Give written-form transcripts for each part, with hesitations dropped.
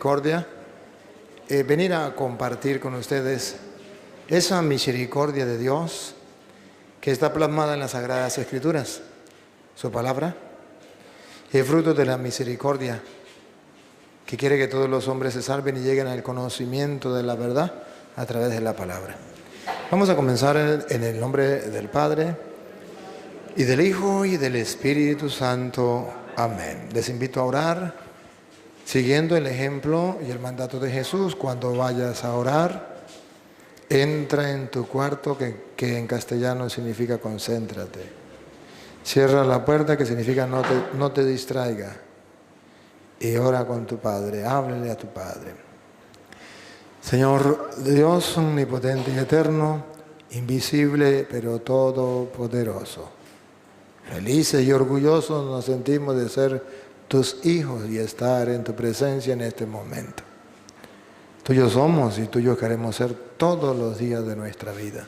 misericordia, venir a compartir con ustedes esa misericordia de Dios que está plasmada en las Sagradas Escrituras, su palabra, el fruto de la misericordia que quiere que todos los hombres se salven y lleguen al conocimiento de la verdad a través de la palabra. Vamos a comenzar en el nombre del Padre, y del Hijo, y del Espíritu Santo. Amén. Les invito a orar, siguiendo el ejemplo y el mandato de Jesús. Cuando vayas a orar, entra en tu cuarto, que en castellano significa concéntrate. Cierra la puerta, que significa no te distraiga. Y ora con tu Padre, háblele a tu Padre. Señor Dios omnipotente y eterno, invisible pero todopoderoso. Felices y orgullosos nos sentimos de ser tus hijos y estar en tu presencia en este momento. Tuyos somos y tuyos queremos ser todos los días de nuestra vida.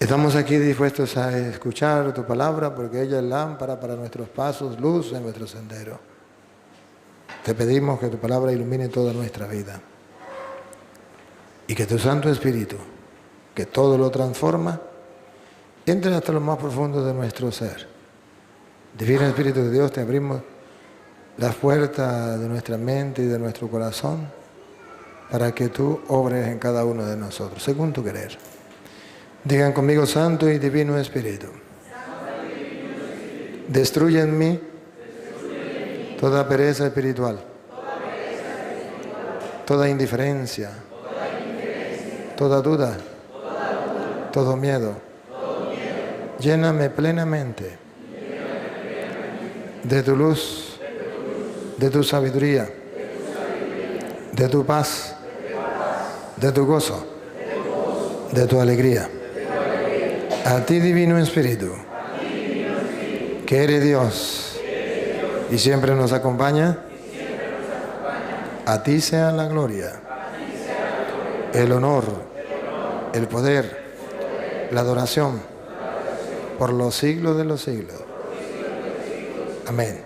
Estamos aquí dispuestos a escuchar tu palabra porque ella es lámpara para nuestros pasos, luz en nuestro sendero. Te pedimos que tu palabra ilumine toda nuestra vida y que tu Santo Espíritu, que todo lo transforma, entre hasta lo más profundo de nuestro ser. Divino Espíritu de Dios, te abrimos las puertas de nuestra mente y de nuestro corazón para que tú obres en cada uno de nosotros, según tu querer. Digan conmigo: Santo y Divino Espíritu, destruye en mí toda pereza espiritual, toda indiferencia, toda duda, todo miedo. Lléname plenamente de tu luz, de tu sabiduría, de tu paz, de tu gozo, de tu alegría. A ti, Divino Espíritu, que eres Dios y siempre nos acompaña, a ti sea la gloria, el honor, el poder, la adoración, por los siglos de los siglos. Amén.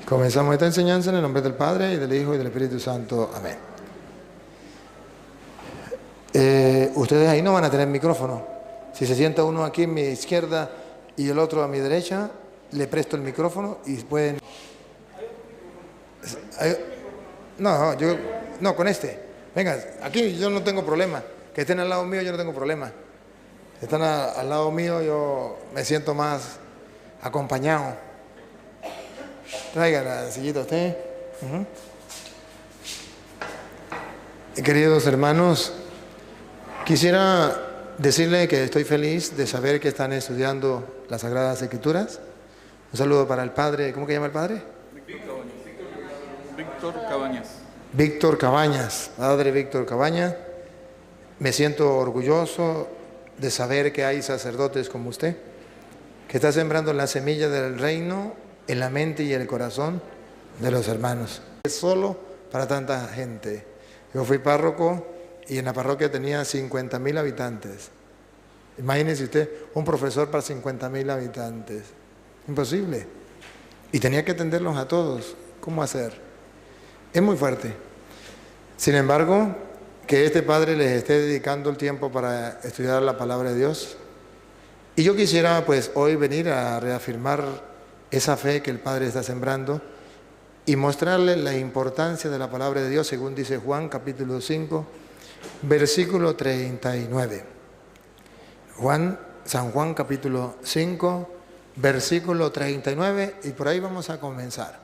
Comenzamos esta enseñanza en el nombre del Padre, y del Hijo, y del Espíritu Santo. Amén. Ustedes ahí no van a tener micrófono. Si se sienta uno aquí a mi izquierda y el otro a mi derecha, le presto el micrófono y pueden... No, con este. Venga, aquí yo no tengo problema. Que estén al lado mío, yo no tengo problema. Están al lado mío, yo me siento más acompañado. Traiga la sillita usted. Queridos hermanos, quisiera decirle que estoy feliz de saber que están estudiando las Sagradas Escrituras. Un saludo para el padre. ¿Cómo que llama el padre? Víctor Cabañas. Víctor Cabañas, padre Víctor Cabañas. Me siento orgulloso de saber que hay sacerdotes como usted, que está sembrando la semilla del reino en la mente y el corazón de los hermanos. Es solo para tanta gente. Yo fui párroco y en la parroquia tenía 50.000 habitantes. Imagínese usted, un profesor para 50.000 habitantes. Imposible. Y tenía que atenderlos a todos. ¿Cómo hacer? Es muy fuerte. Sin embargo, que este padre les esté dedicando el tiempo para estudiar la palabra de Dios. Y yo quisiera pues hoy venir a reafirmar esa fe que el padre está sembrando y mostrarle la importancia de la palabra de Dios, según dice Juan capítulo 5, versículo 39. San Juan capítulo 5, versículo 39, y por ahí vamos a comenzar.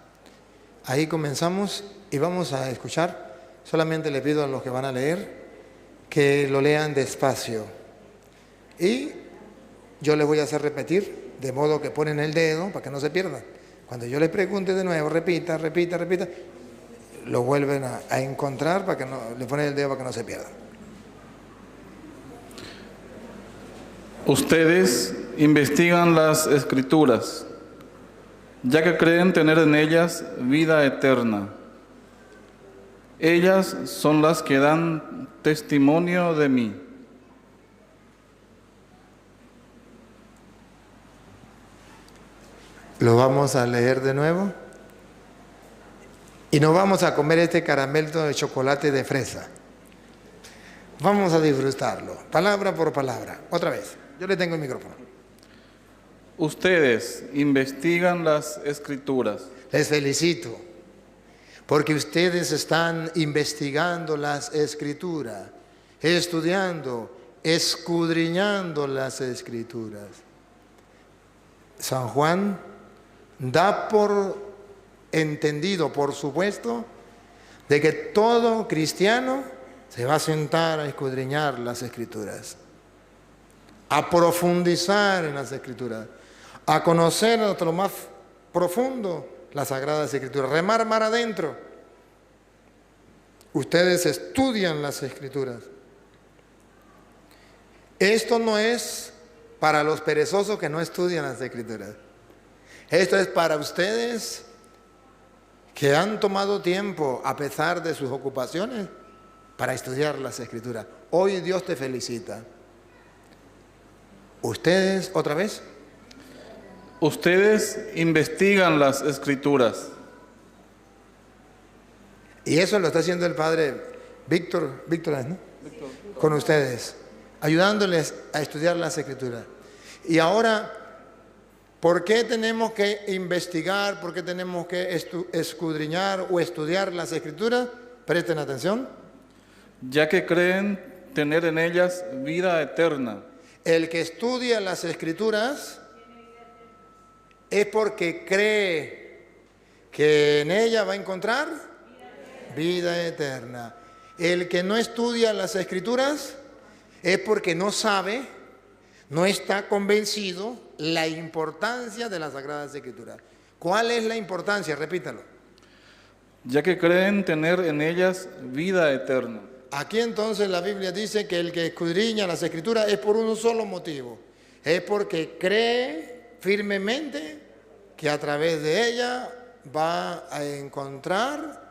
Ahí comenzamos y vamos a escuchar. Solamente le pido a los que van a leer que lo lean despacio. Y yo les voy a hacer repetir, de modo que ponen el dedo para que no se pierdan. Cuando yo les pregunte de nuevo, repita, lo vuelven a encontrar para que no, le ponen el dedo para que no se pierdan. Ustedes investigan las Escrituras, ya que creen tener en ellas vida eterna. Ellas son las que dan testimonio de mí. Lo vamos a leer de nuevo. Y no vamos a comer este caramelo de chocolate de fresa. Vamos a disfrutarlo, palabra por palabra. Otra vez, yo le tengo el micrófono. Ustedes investigan las escrituras. Les felicito, porque ustedes están investigando las escrituras, estudiando, escudriñando las escrituras. San Juan da por entendido, por supuesto, de que todo cristiano se va a sentar a escudriñar las escrituras, a profundizar en las escrituras, a conocer hasta lo más profundo las sagradas escrituras, remar mar adentro. Ustedes estudian las escrituras. Esto no es para los perezosos que no estudian las escrituras. Esto es para ustedes que han tomado tiempo, a pesar de sus ocupaciones, para estudiar las escrituras. Hoy Dios te felicita. Ustedes, otra vez. Ustedes investigan las escrituras. Y eso lo está haciendo el padre Víctor, ¿no? Víctor. Con ustedes, ayudándoles a estudiar las escrituras. Y ahora, ¿por qué tenemos que investigar? ¿Por qué tenemos que escudriñar o estudiar las escrituras? Presten atención. Ya que creen tener en ellas vida eterna. El que estudia las escrituras es porque cree que en ella va a encontrar vida eterna. El que no estudia las escrituras es porque no sabe, no está convencido la importancia de las sagradas escrituras. ¿Cuál es la importancia? Repítalo. Ya que creen tener en ellas vida eterna. Aquí entonces la Biblia dice que el que escudriña las escrituras es por un solo motivo. Es porque cree firmemente que a través de ella va a encontrar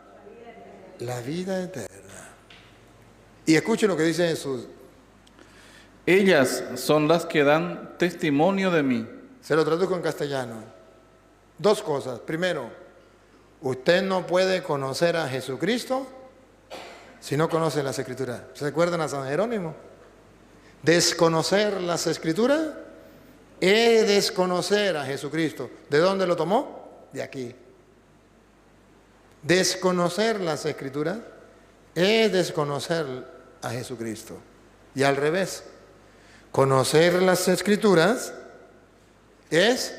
la vida eterna. Y escuchen lo que dice Jesús. Ellas son las que dan testimonio de mí. Se lo traduzco en castellano. Dos cosas. Primero, usted no puede conocer a Jesucristo si no conoce las Escrituras. ¿Se acuerdan a San Jerónimo? Desconocer las Escrituras es desconocer a Jesucristo. ¿De dónde lo tomó? De aquí. Desconocer las Escrituras es desconocer a Jesucristo. Y al revés, conocer las Escrituras es...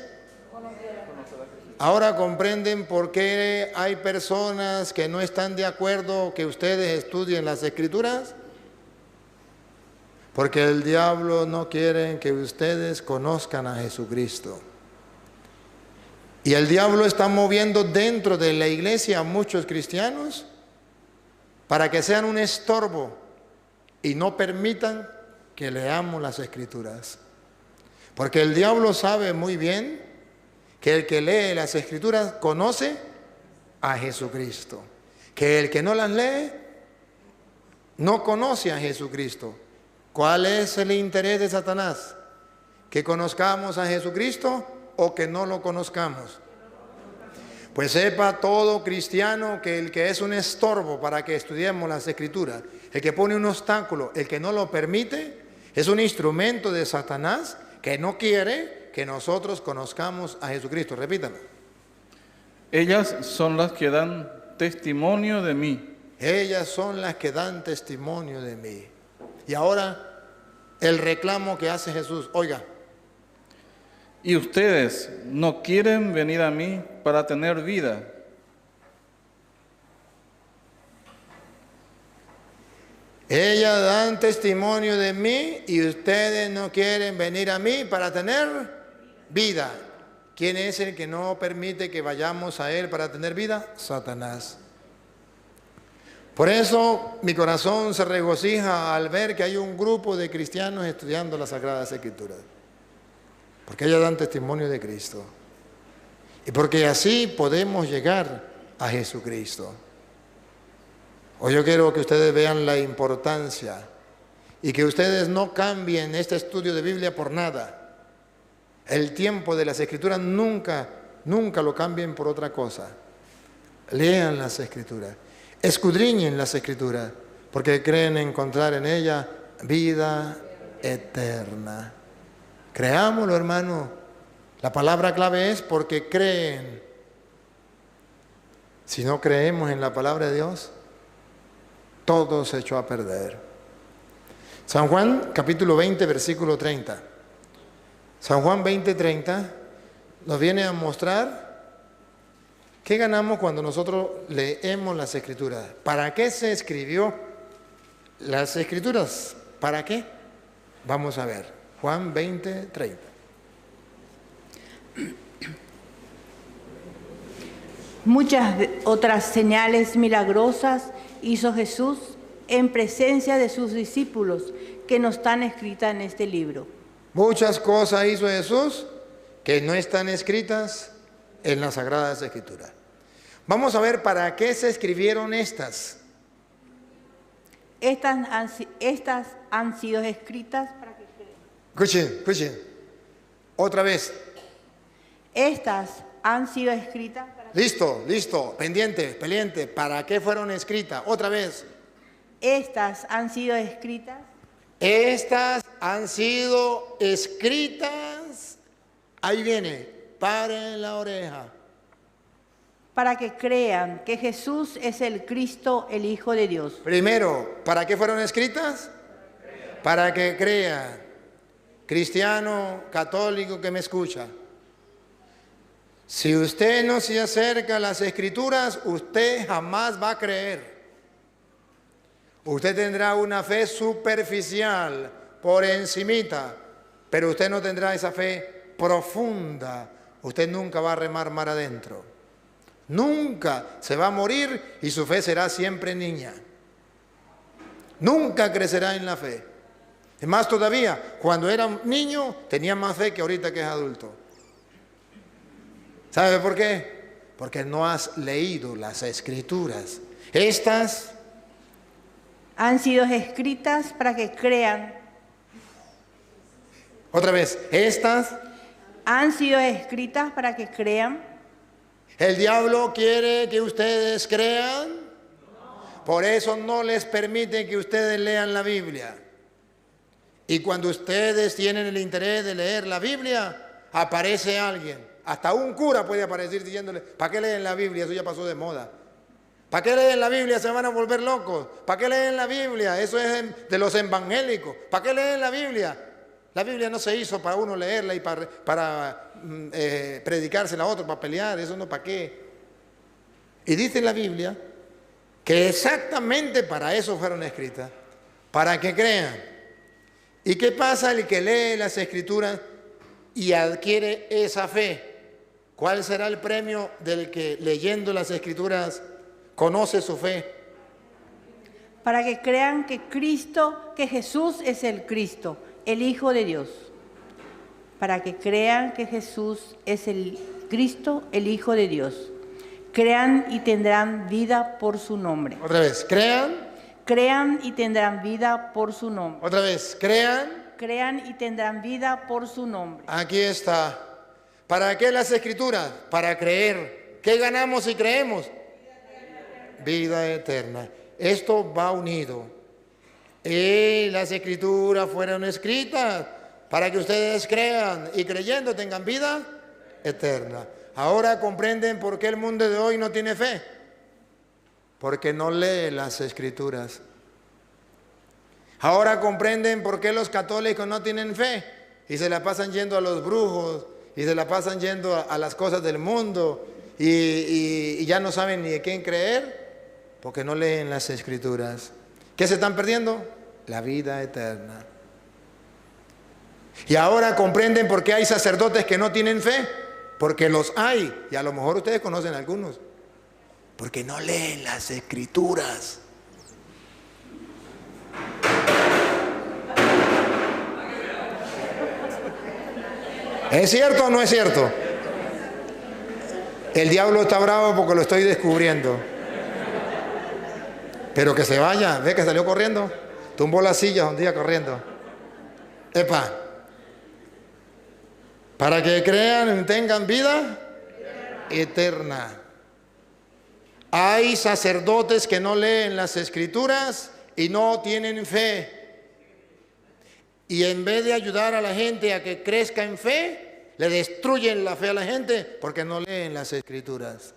Ahora comprenden por qué hay personas que no están de acuerdo que ustedes estudien las Escrituras. Porque el diablo no quiere que ustedes conozcan a Jesucristo. Y el diablo está moviendo dentro de la iglesia a muchos cristianos para que sean un estorbo y no permitan que leamos las Escrituras. Porque el diablo sabe muy bien que el que lee las Escrituras conoce a Jesucristo. Que el que no las lee no conoce a Jesucristo. ¿Cuál es el interés de Satanás? ¿Que conozcamos a Jesucristo o que no lo conozcamos? Pues sepa todo cristiano que el que es un estorbo para que estudiemos las Escrituras, el que pone un obstáculo, el que no lo permite, es un instrumento de Satanás que no quiere que nosotros conozcamos a Jesucristo. Repítalo. Ellas son las que dan testimonio de mí. Ellas son las que dan testimonio de mí. Y ahora el reclamo que hace Jesús. Oiga. Y ustedes no quieren venir a mí para tener vida. Ellas dan testimonio de mí y ustedes no quieren venir a mí para tener vida. ¿Quién es el que no permite que vayamos a Él para tener vida? Satanás. Por eso mi corazón se regocija al ver que hay un grupo de cristianos estudiando las Sagradas Escrituras. Porque ellas dan testimonio de Cristo. Y porque así podemos llegar a Jesucristo. Hoy yo quiero que ustedes vean la importancia y que ustedes no cambien este estudio de Biblia por nada. El tiempo de las Escrituras nunca lo cambien por otra cosa. Lean las Escrituras, escudriñen las Escrituras, porque creen encontrar en ella vida eterna. Creámoslo, hermano. La palabra clave es porque creen. Si no creemos en la palabra de Dios, todo se echó a perder. San Juan, capítulo 20, versículo 30. San Juan 20, 30 nos viene a mostrar qué ganamos cuando nosotros leemos las Escrituras. ¿Para qué se escribió las Escrituras? ¿Para qué? Vamos a ver. Juan 20, 30. Muchas otras señales milagrosas hizo Jesús en presencia de sus discípulos que no están escritas en este libro. Muchas cosas hizo Jesús que no están escritas en las Sagradas Escrituras. Vamos a ver para qué se escribieron estas. Estas han sido escritas para que crean. Escuchen. Otra vez. Estas han sido escritas para que Listo. Pendiente. ¿Para qué fueron escritas? Otra vez. Estas han sido escritas. Estas han sido escritas. Ahí viene. Paren la oreja. Para que crean que Jesús es el Cristo, el Hijo de Dios. Primero, ¿para qué fueron escritas? Para que crea. Cristiano, católico que me escucha. Si usted no se acerca a las Escrituras, usted jamás va a creer. Usted tendrá una fe superficial, por encimita, pero usted no tendrá esa fe profunda. Usted nunca va a remar mar adentro. Nunca se va a morir y su fe será siempre niña. Nunca crecerá en la fe. Es más todavía, cuando era niño tenía más fe que ahorita que es adulto. ¿Sabe por qué? Porque no has leído las Escrituras. Estas han sido escritas para que crean. Otra vez, estas han sido escritas para que crean. ¿El diablo quiere que ustedes crean? Por eso no les permite que ustedes lean la Biblia. Y cuando ustedes tienen el interés de leer la Biblia, aparece alguien. Hasta un cura puede aparecer diciéndole, ¿para qué leen la Biblia? Eso ya pasó de moda. ¿Para qué leen la Biblia? Se van a volver locos. ¿Para qué leen la Biblia? Eso es de los evangélicos. ¿Para qué leen la Biblia? La Biblia no se hizo para uno leerla y para predicársela a otro, para pelear, eso no, ¿para qué? Y dice la Biblia que exactamente para eso fueron escritas, para que crean. ¿Y qué pasa el que lee las Escrituras y adquiere esa fe? ¿Cuál será el premio del que leyendo las Escrituras conoce su fe? Para que crean que Jesús es el Cristo, el Hijo de Dios. Para que crean que Jesús es el Cristo, el Hijo de Dios. Crean y tendrán vida por su nombre. Otra vez, crean. Crean y tendrán vida por su nombre. Otra vez, crean. Crean y tendrán vida por su nombre. Aquí está. ¿Para qué las Escrituras? Para creer. ¿Qué ganamos si creemos? Vida eterna. Esto va unido. Y las Escrituras fueron escritas para que ustedes crean y creyendo tengan vida eterna. Ahora comprenden por qué el mundo de hoy no tiene fe. Porque no lee las Escrituras. Ahora comprenden por qué los católicos no tienen fe y se la pasan yendo a los brujos y se la pasan yendo a las cosas del mundo y ya no saben ni de quién creer porque no leen las Escrituras. ¿Qué se están perdiendo? La vida eterna. Y ahora comprenden por qué hay sacerdotes que no tienen fe, porque los hay, y a lo mejor ustedes conocen algunos, porque no leen las Escrituras. ¿Es cierto o no es cierto? El diablo está bravo porque lo estoy descubriendo. Pero que se vaya, ve que salió corriendo, tumbó las sillas un día corriendo. Epa, para que crean y tengan vida eterna. Hay sacerdotes que no leen las Escrituras y no tienen fe. Y en vez de ayudar a la gente a que crezca en fe, le destruyen la fe a la gente porque no leen las Escrituras.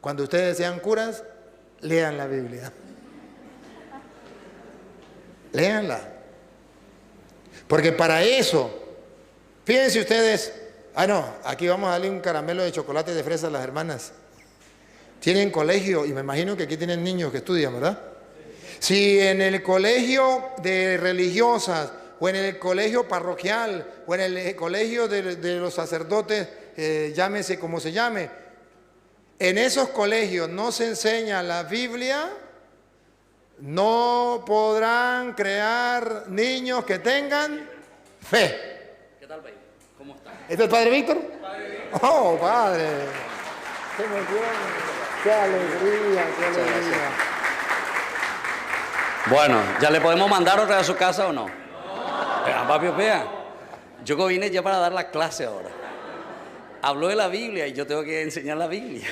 Cuando ustedes sean curas, lean la Biblia. Léanla. Porque para eso, fíjense ustedes, aquí vamos a darle un caramelo de chocolate de fresa a las hermanas. Tienen colegio y me imagino que aquí tienen niños que estudian, ¿verdad? Si en el colegio de religiosas o en el colegio parroquial o en el colegio de los sacerdotes, llámese como se llame, en esos colegios no se enseña la Biblia, no podrán crear niños que tengan fe. ¿Qué tal, Baby? ¿Cómo está? ¿Este es el Padre Víctor? Padre Víctor. Oh, Padre. Qué emoción, qué alegría, qué alegría. Bueno, ¿ya le podemos mandar otra vez a su casa o no? Papi, vea, yo vine ya para dar la clase ahora. Habló de la Biblia y yo tengo que enseñar la Biblia.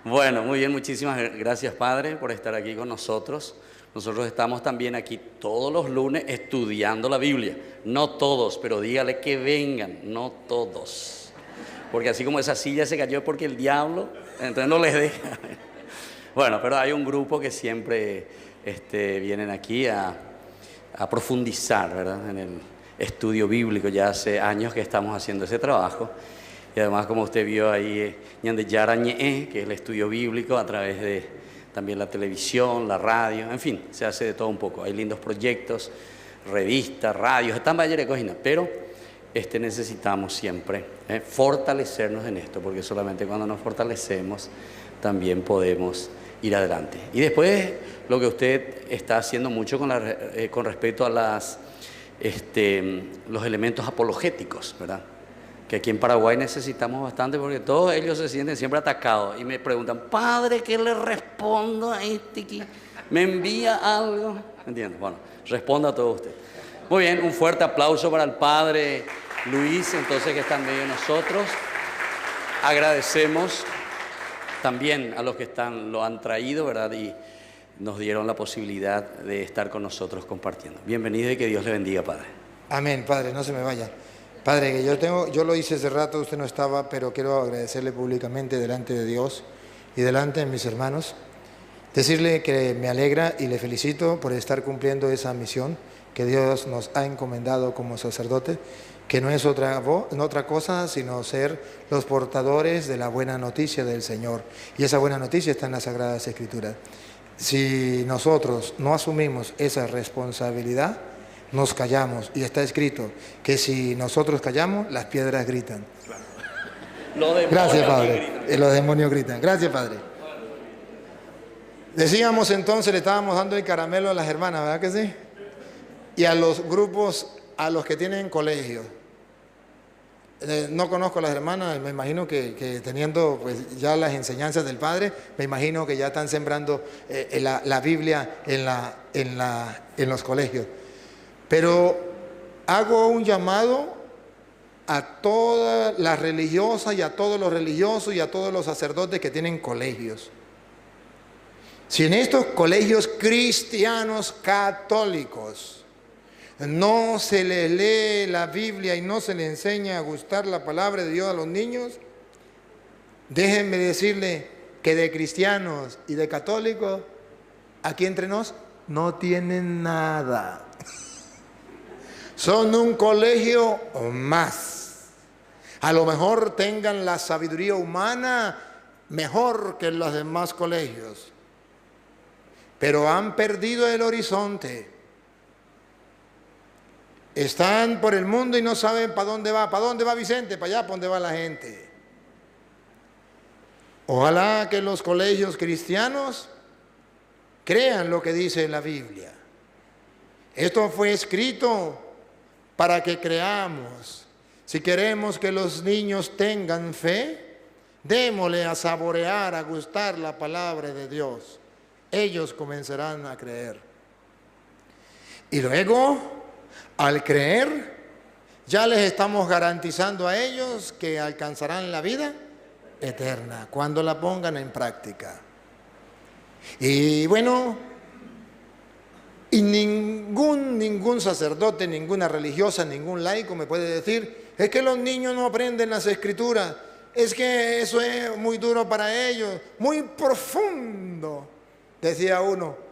Bueno, muy bien, muchísimas gracias, Padre, por estar aquí con nosotros. Nosotros estamos también aquí todos los lunes estudiando la Biblia. No todos, pero dígale que vengan, no todos. Porque así como esa silla se cayó porque el diablo, entonces no les deja. Bueno, pero hay un grupo que siempre vienen aquí a profundizar, ¿verdad?, en el estudio bíblico. Ya hace años que estamos haciendo ese trabajo. Y además, como usted vio ahí, que es el estudio bíblico a través de también la televisión, la radio, en fin, se hace de todo un poco. Hay lindos proyectos, revistas, radios, están Bayer de Cojina, pero necesitamos siempre fortalecernos en esto, porque solamente cuando nos fortalecemos también podemos ir adelante. Y después, lo que usted está haciendo mucho con respecto a los elementos apologéticos, ¿verdad?, que aquí en Paraguay necesitamos bastante, porque todos ellos se sienten siempre atacados y me preguntan: Padre, ¿qué le respondo a que me envía algo? ¿Entiendes? Bueno, responda a todo usted. Muy bien, un fuerte aplauso para el Padre Luis, entonces, que está en medio de nosotros. Agradecemos también a los que lo han traído, ¿verdad?, y nos dieron la posibilidad de estar con nosotros compartiendo. Bienvenido y que Dios le bendiga, Padre. Amén, Padre, no se me vaya. Padre, que yo lo hice hace rato, usted no estaba, pero quiero agradecerle públicamente delante de Dios y delante de mis hermanos, decirle que me alegra y le felicito por estar cumpliendo esa misión que Dios nos ha encomendado como sacerdote, que no es otra cosa sino ser los portadores de la buena noticia del Señor. Y esa buena noticia está en las Sagradas Escrituras. Si nosotros no asumimos esa responsabilidad, nos callamos, y está escrito que si nosotros callamos, las piedras gritan. Gracias, Padre. Los demonios gritan. Gracias, Padre. Decíamos entonces, le estábamos dando el caramelo a las hermanas, ¿verdad que sí? Y a los grupos, a los que tienen colegio. No conozco a las hermanas, me imagino que teniendo pues ya las enseñanzas del Padre, me imagino que ya están sembrando la Biblia en los colegios. Pero hago un llamado a todas las religiosas y a todos los religiosos y a todos los sacerdotes que tienen colegios. Si en estos colegios cristianos católicos no se les lee la Biblia y no se les enseña a gustar la palabra de Dios a los niños, déjenme decirle que de cristianos y de católicos, aquí entre nos, no tienen nada. Son un colegio más. A lo mejor tengan la sabiduría humana mejor que los demás colegios, pero han perdido el horizonte. Están por el mundo y no saben para dónde va. ¿Para dónde va Vicente? Para allá, para dónde va la gente. Ojalá que los colegios cristianos crean lo que dice la Biblia. Esto fue escrito para que creamos. Si queremos que los niños tengan fe, démosle a saborear, a gustar la palabra de Dios. Ellos comenzarán a creer. Y luego, al creer, ya les estamos garantizando a ellos que alcanzarán la vida eterna, cuando la pongan en práctica. Y bueno, y ningún sacerdote, ninguna religiosa, ningún laico me puede decir, es que los niños no aprenden las escrituras, es que eso es muy duro para ellos, muy profundo, decía uno.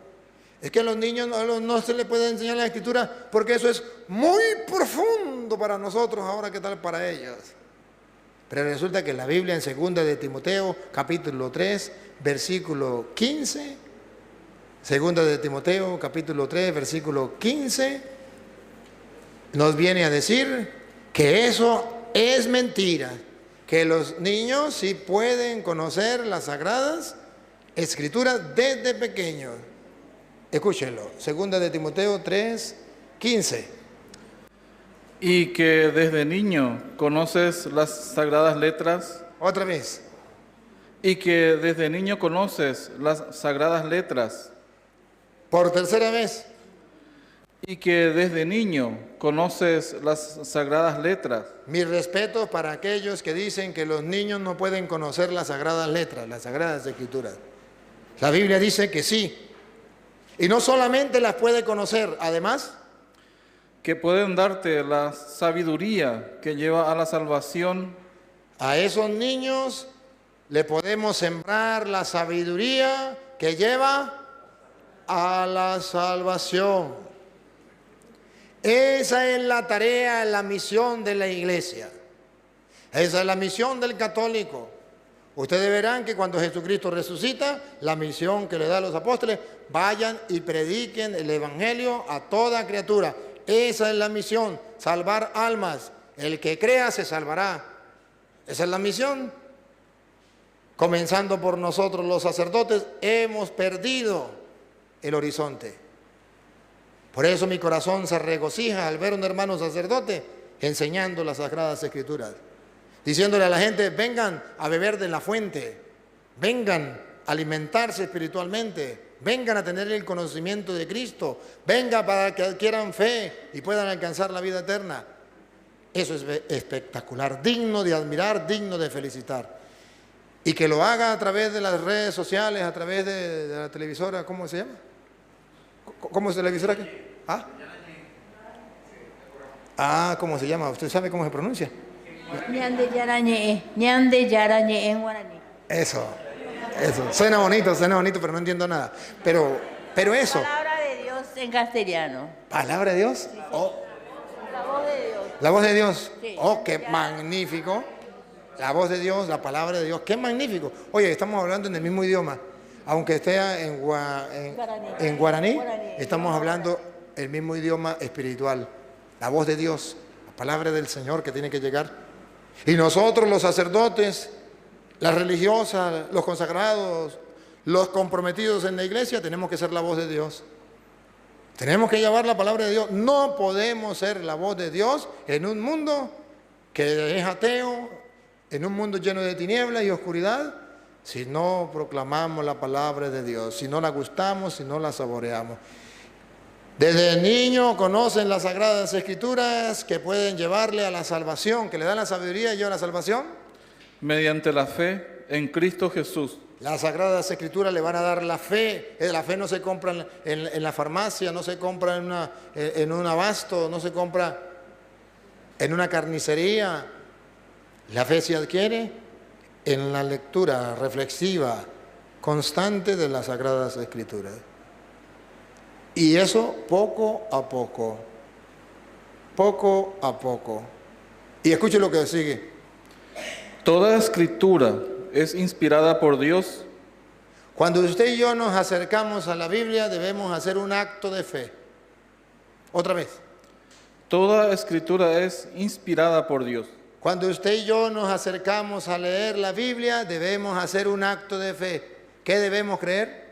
Es que a los niños no se les puede enseñar la escritura porque eso es muy profundo para nosotros, ahora qué tal para ellos. Pero resulta que la Biblia en 2 de Timoteo, capítulo 3, versículo 15, 2 de Timoteo, capítulo 3, versículo 15, nos viene a decir que eso es mentira, que los niños sí pueden conocer las sagradas escrituras desde pequeños. Escúchenlo, 2 de Timoteo 3, 15. Y que desde niño conoces las sagradas letras. Otra vez. Y que desde niño conoces las sagradas letras. Por tercera vez. Y que desde niño conoces las sagradas letras. Mi respeto para aquellos que dicen que los niños no pueden conocer las sagradas letras, las sagradas escrituras. La Biblia dice que sí. Y no solamente las puede conocer, además, que pueden darte la sabiduría que lleva a la salvación. A esos niños le podemos sembrar la sabiduría que lleva a la salvación. Esa es la tarea, la misión de la iglesia. Esa es la misión del católico. Ustedes verán que cuando Jesucristo resucita, la misión que le da a los apóstoles, vayan y prediquen el evangelio a toda criatura. Esa es la misión, salvar almas. El que crea se salvará. Esa es la misión. Comenzando por nosotros los sacerdotes, hemos perdido el horizonte. Por eso mi corazón se regocija al ver a un hermano sacerdote enseñando las Sagradas Escrituras, diciéndole a la gente, vengan a beber de la fuente, vengan a alimentarse espiritualmente, vengan a tener el conocimiento de Cristo, vengan para que adquieran fe y puedan alcanzar la vida eterna. Eso es espectacular, digno de admirar, digno de felicitar. Y que lo haga a través de las redes sociales, a través de la televisora, ¿cómo se llama? ¿Cómo es la televisora? ¿Cómo se llama? ¿Usted sabe cómo se pronuncia? Ñande yarañe en guaraní. Eso. Suena bonito, pero no entiendo nada. Pero eso. Palabra de Dios en castellano. ¿Palabra de Dios? Oh. La voz de Dios. La voz de Dios. Sí. Oh, qué magnífico. La voz de Dios, la palabra de Dios. Qué magnífico. Oye, estamos hablando en el mismo idioma. Aunque esté en guaraní, estamos hablando el mismo idioma espiritual. La voz de Dios, la palabra del Señor que tiene que llegar. Y nosotros, los sacerdotes, las religiosas, los consagrados, los comprometidos en la iglesia, tenemos que ser la voz de Dios. Tenemos que llevar la palabra de Dios. No podemos ser la voz de Dios en un mundo que es ateo, en un mundo lleno de tinieblas y oscuridad, si no proclamamos la palabra de Dios, si no la gustamos, si no la saboreamos. Desde niño conocen las Sagradas Escrituras que pueden llevarle a la salvación, que le dan la sabiduría y llevan a la salvación. Mediante la fe en Cristo Jesús. Las Sagradas Escrituras le van a dar la fe. La fe no se compra en la farmacia, no se compra en un abasto, no se compra en una carnicería. La fe se adquiere en la lectura reflexiva constante de las Sagradas Escrituras. Y eso poco a poco. Poco a poco. Y escuche lo que sigue. Toda escritura es inspirada por Dios. Cuando usted y yo nos acercamos a la Biblia, debemos hacer un acto de fe. Otra vez. Toda escritura es inspirada por Dios. Cuando usted y yo nos acercamos a leer la Biblia, debemos hacer un acto de fe. ¿Qué debemos creer?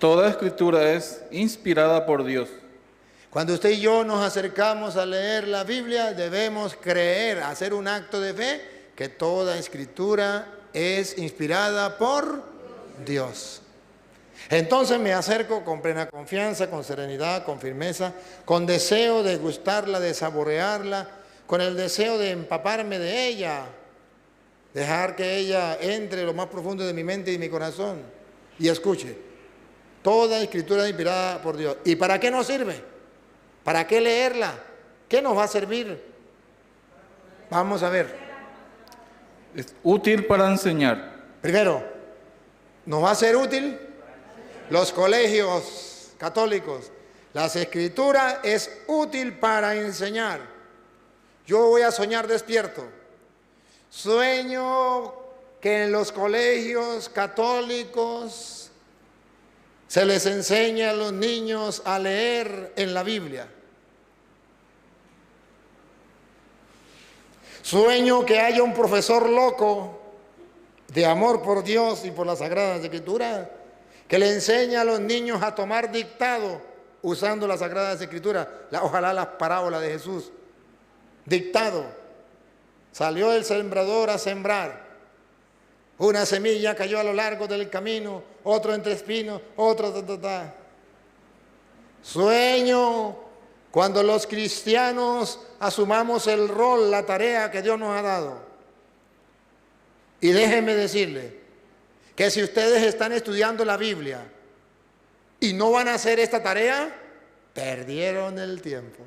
Toda escritura es inspirada por Dios. Cuando usted y yo nos acercamos a leer la Biblia, debemos creer, hacer un acto de fe, que toda escritura es inspirada por Dios. Entonces me acerco con plena confianza, con serenidad, con firmeza, con deseo de gustarla, de saborearla, con el deseo de empaparme de ella, dejar que ella entre en lo más profundo de mi mente y mi corazón y escuche. Toda escritura es inspirada por Dios. ¿Y para qué nos sirve? ¿Para qué leerla? ¿Qué nos va a servir? Vamos a ver. Es útil para enseñar. Primero, ¿nos va a ser útil? Los colegios católicos. Las escrituras es útil para enseñar. Yo voy a soñar despierto. Sueño que en los colegios católicos se les enseña a los niños a leer en la Biblia. Sueño que haya un profesor loco de amor por Dios y por las Sagradas Escrituras que le enseña a los niños a tomar dictado usando las Sagradas Escrituras, ojalá las parábolas de Jesús. Dictado. Salió el sembrador a sembrar. Una semilla cayó a lo largo del camino, otro entre espinos, otro Sueño cuando los cristianos asumamos el rol, la tarea que Dios nos ha dado. Y déjenme decirle que si ustedes están estudiando la Biblia y no van a hacer esta tarea, perdieron el tiempo.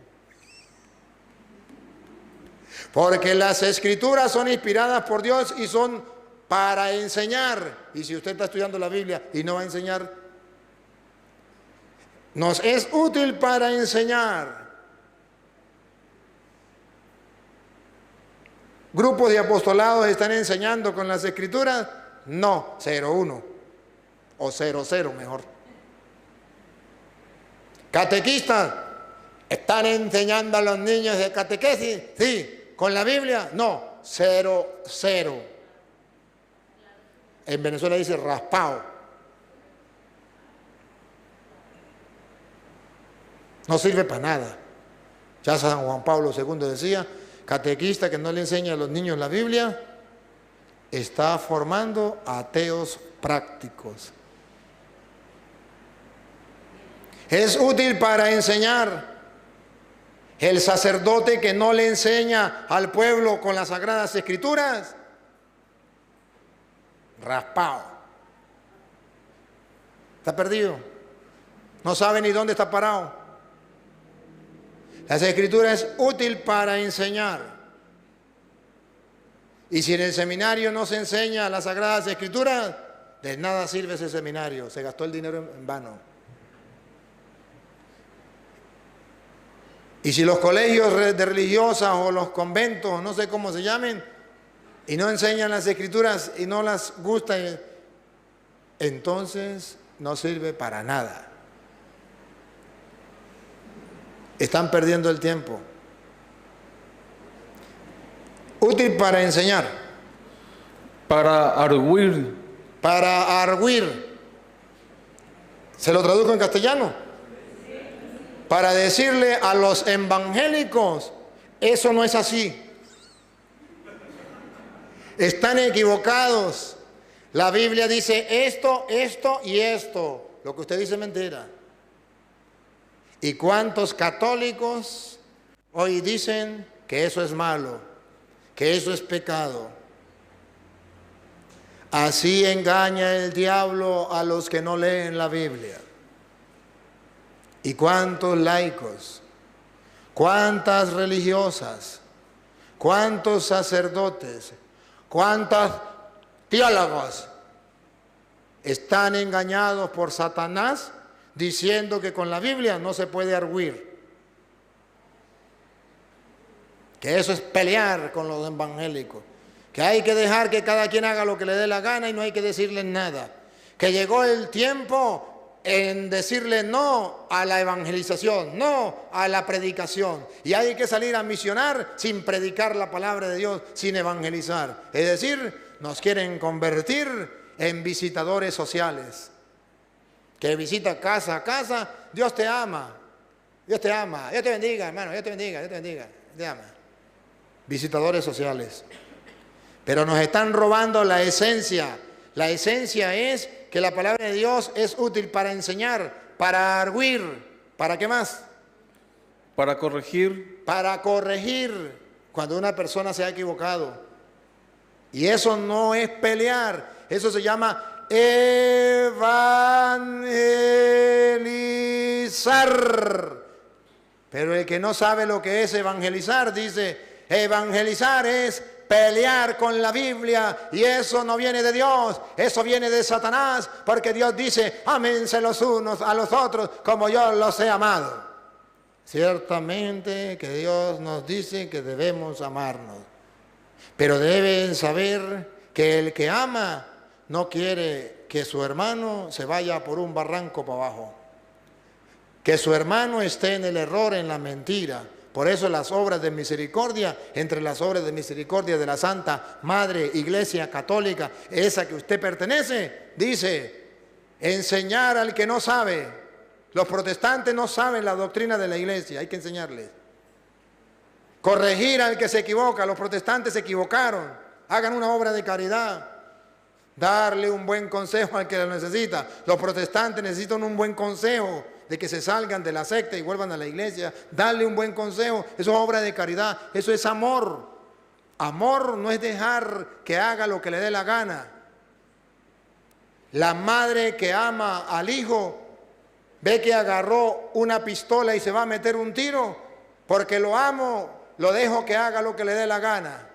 Porque las escrituras son inspiradas por Dios y son para enseñar. Y si usted está estudiando la Biblia y no va a enseñar, nos es útil para enseñar. ¿Grupos de apostolados están enseñando con las escrituras? No, 01 o 00 mejor. ¿Catequistas están enseñando a los niños de catequesis? Sí. ¿Con la Biblia? No, 00. En Venezuela dice raspado. No sirve para nada. Ya San Juan Pablo II decía, catequista que no le enseña a los niños la Biblia, está formando ateos prácticos. Es útil para enseñar. El sacerdote que no le enseña al pueblo con las Sagradas Escrituras, raspado. Está perdido. No sabe ni dónde está parado. Las Escrituras es útil para enseñar. Y si en el seminario no se enseña las Sagradas Escrituras, de nada sirve ese seminario. Se gastó el dinero en vano. Y si los colegios de religiosas o los conventos, no sé cómo se llamen, y no enseñan las escrituras y no las gustan, entonces no sirve para nada. Están perdiendo el tiempo. Útil para enseñar. Para arguir. Para arguir. ¿Se lo traduzco en castellano? Para decirle a los evangélicos, eso no es así. Están equivocados. La Biblia dice esto, esto y esto. Lo que usted dice es mentira. ¿Y cuántos católicos hoy dicen que eso es malo, que eso es pecado? Así engaña el diablo a los que no leen la Biblia. ¿Y cuántos laicos, cuántas religiosas, cuántos sacerdotes, cuántos teólogos están engañados por Satanás diciendo que con la Biblia no se puede arguir? Que eso es pelear con los evangélicos, que hay que dejar que cada quien haga lo que le dé la gana y no hay que decirles nada, que llegó el tiempo en decirle no a la evangelización, no a la predicación. Y hay que salir a misionar sin predicar la palabra de Dios, sin evangelizar. Es decir, nos quieren convertir en visitadores sociales. Que visita casa a casa. Dios te ama. Dios te ama. Dios te bendiga, hermano. Dios te bendiga, Dios te bendiga. Dios te ama. Visitadores sociales. Pero nos están robando la esencia. La esencia es que la palabra de Dios es útil para enseñar, para arguir, ¿para qué más? Para corregir. Para corregir cuando una persona se ha equivocado. Y eso no es pelear, eso se llama evangelizar. Pero el que no sabe lo que es evangelizar, dice, evangelizar es pelear con la Biblia, y eso no viene de Dios, eso viene de Satanás, porque Dios dice, ámense los unos a los otros como yo los he amado. Ciertamente que Dios nos dice que debemos amarnos, pero deben saber que el que ama no quiere que su hermano se vaya por un barranco para abajo, que su hermano esté en el error, en la mentira. Por eso las obras de misericordia, entre las obras de misericordia de la Santa Madre Iglesia Católica, esa que usted pertenece, dice, enseñar al que no sabe. Los protestantes no saben la doctrina de la Iglesia, hay que enseñarles. Corregir al que se equivoca, los protestantes se equivocaron, hagan una obra de caridad. Darle un buen consejo al que lo necesita. Los protestantes necesitan un buen consejo de que se salgan de la secta y vuelvan a la iglesia. Darle un buen consejo, eso es obra de caridad, eso es amor. Amor no es dejar que haga lo que le dé la gana. La madre que ama al hijo ve que agarró una pistola y se va a meter un tiro, porque lo amo, lo dejo que haga lo que le dé la gana.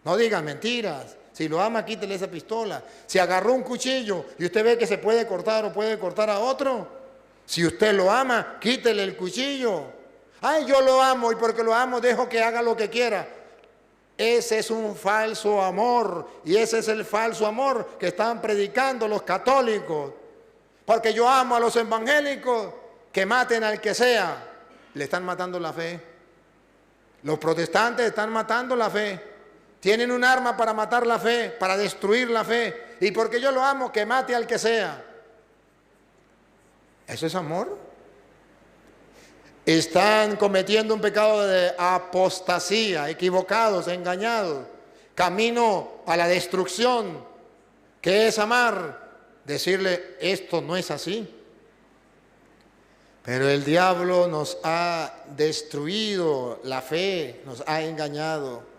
No digan mentiras. Si lo ama, quítele esa pistola. Si agarró un cuchillo y usted ve que se puede cortar o puede cortar a otro, si usted lo ama, quítele el cuchillo. Ay, yo lo amo y porque lo amo dejo que haga lo que quiera. Ese es un falso amor, y ese es el falso amor que están predicando los católicos. Porque yo amo a los evangélicos, que maten al que sea. Le están matando la fe. Los protestantes están matando la fe. Tienen un arma para matar la fe, para destruir la fe. Y porque yo lo amo, que mate al que sea. ¿Eso es amor? Están cometiendo un pecado de apostasía, equivocados, engañados, camino a la destrucción. ¿Qué es amar? Decirle, esto no es así. Pero el diablo nos ha destruido la fe, nos ha engañado.